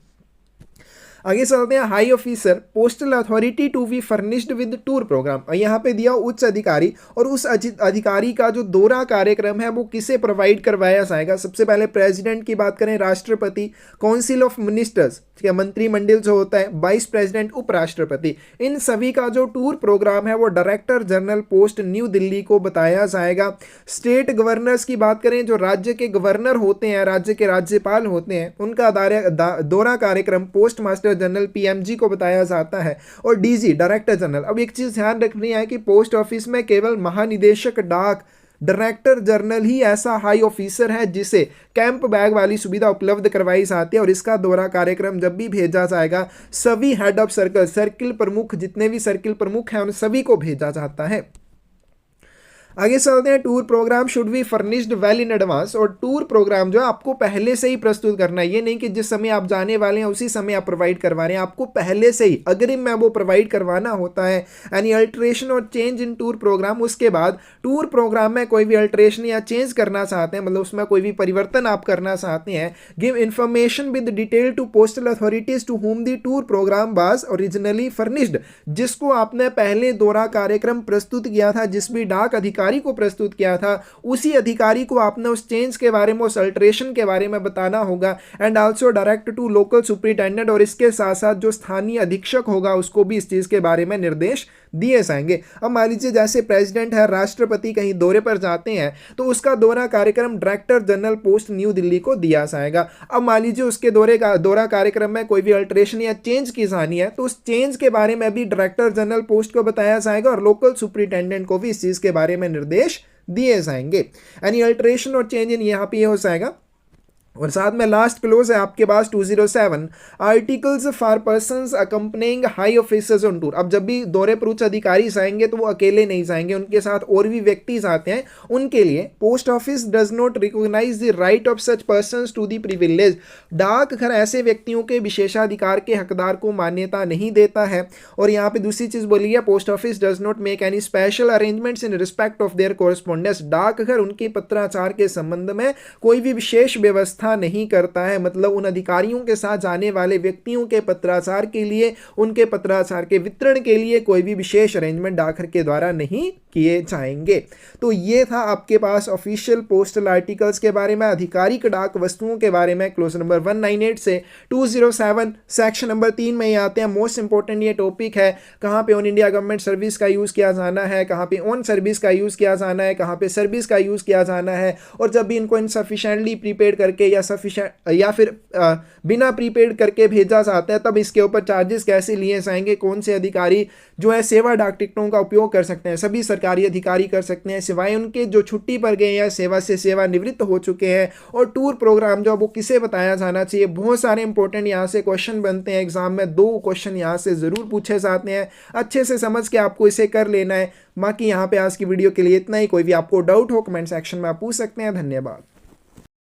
आगे चलते हैं, high officer postal authority to be furnished with tour programme, और यहाँ पे दिया उच्च अधिकारी, और उस अधिकारी का जो दौरा कार्यक्रम है वो किसे प्रोवाइड करवाया जाएगा। सबसे पहले प्रेसिडेंट की बात करें, राष्ट्रपति, काउंसिल ऑफ मिनिस्टर्स, ठीक है, मंत्रिमंडल जो होता है, वाइस प्रेसिडेंट, उपराष्ट्रपति, इन सभी का जो टूर प्रोग्राम है वो director general post new Delhi को बताया जाएगा। स्टेट गवर्नर्स की बात करें, जो राज्य के गवर्नर होते हैं, राज्य के राज्यपाल होते हैं, उनका दौरा कार्यक्रम पोस्ट मास्टर जनरल पीएमजी को बताया जाता है। और डीजी डायरेक्टर जनरल, अब एक चीज ध्यान रखनी है कि पोस्ट ऑफिस में केवल महानिदेशक डाक डायरेक्टर जनरल ही ऐसा हाई ऑफिसर है जिसे कैंप बैग वाली सुविधा उपलब्ध करवाई जाती है, और इसका दौरा कार्यक्रम जब भी भेजा जाएगा सभी हेड ऑफ सर्कल, सर्किल प्रमुख, जितने भी सर्किल प्रमुख हैं उन सभी को भेजा जाता है। आगे चलते हैं, tour programme should be furnished well in advance, और टूर प्रोग्राम जो है आपको पहले से ही प्रस्तुत करना है, ये नहीं कि जिस समय आप जाने वाले हैं उसी समय आप प्रोवाइड करवा रहे हैं, आपको पहले से ही अग्रिम में वो प्रोवाइड करवाना होता है। एनी अल्ट्रेशन और चेंज इन टूर प्रोग्राम, उसके बाद टूर प्रोग्राम में कोई भी अल्ट्रेशन या चेंज करना चाहते हैं, मतलब उसमें कोई भी परिवर्तन आप करना चाहते हैं, give information with detail to postal authorities to whom the tour programme was originally furnished, जिसको आपने पहले दौरा कार्यक्रम प्रस्तुत किया था, जिस भी डाक अधिकारी को प्रस्तुत किया था, उसी अधिकारी को आपने उस चेंज के बारे में, उस अल्ट्रेशन के बारे में बताना होगा। And also direct to local superintendent, और इसके साथ साथ जो स्थानीय अधीक्षक होगा उसको भी इस चीज के बारे में निर्देश दिए जाएंगे। अब मान लीजिए जैसे प्रेसिडेंट है, राष्ट्रपति कहीं दौरे पर जाते हैं तो उसका दौरा कार्यक्रम director general post new Delhi को दिया जाएगा। अब मान लीजिए उसके दौरा कार्यक्रम में कोई भी अल्ट्रेशन या चेंज की जानी है तो उस चेंज के बारे में भी डायरेक्टर जनरल पोस्ट को बताया जाएगा, और लोकल सुपरिटेंडेंट को भी इस चीज के बारे में निर्देश दिए जाएंगे। एनी अल्ट्रेशन और चेंज इन यहाँ पे हो जाएगा। और साथ में लास्ट क्लोज है आपके पास 207 articles for persons accompanying high officers on tour. अब जब भी दौरे पर उच्च अधिकारी जाएंगे तो वो अकेले नहीं जाएंगे, उनके साथ और भी व्यक्ति जाते हैं। उनके लिए post office does not recognise the right of such persons to the privilege, डाकघर ऐसे व्यक्तियों के विशेषाधिकार के हकदार को मान्यता नहीं देता है। और यहाँ पे दूसरी चीज बोली है, post office does not make any special arrangements in respect of their correspondence, डाकघर उनके पत्राचार के संबंध में कोई भी विशेष व्यवस्था नहीं करता है। मतलब उन अधिकारियों के साथ जाने वाले व्यक्तियों के पत्राचार के लिए, उनके पत्राचार के वितरण के लिए कोई भी विशेष अरेंजमेंट डाकघर के द्वारा नहीं किए जाएंगे। तो ये था आपके पास ऑफिशियल पोस्टल आर्टिकल्स के बारे में, आधिकारिक डाक वस्तुओं के बारे में। क्लोज नंबर 198 से 207 सेक्शन नंबर 3 में ये आते हैं। मोस्ट इंपॉर्टेंट ये टॉपिक है, कहाँ पे ऑन इंडिया गवर्नमेंट सर्विस का यूज किया जाना है, कहाँ पे ऑन सर्विस का यूज किया जाना है, कहाँ पे सर्विस का यूज किया जाना है। और जब भी इनको इनसफिशिएंटली प्रीपेड करके या फिर बिना प्रीपेड करके भेजा जाता है तब इसके ऊपर चार्जेस कैसे लिए जाएंगे, कौन से अधिकारी जो है सेवा डाक टिकटों का उपयोग कर सकते हैं, सभी सरकारी अधिकारी कर सकते हैं सिवाय उनके जो छुट्टी पर गए या सेवा से सेवानिवृत्त हो चुके हैं। और टूर प्रोग्राम जो वो किसे बताया जाना चाहिए। बहुत सारे इंपॉर्टेंट यहाँ से क्वेश्चन बनते हैं एग्जाम में, 2 क्वेश्चन यहाँ से जरूर पूछे जाते हैं, अच्छे से समझ के आपको इसे कर लेना है। बाकी यहाँ पे आज की वीडियो के लिए इतना ही। कोई भी आपको डाउट हो कमेंट सेक्शन में आप पूछ सकते हैं। धन्यवाद।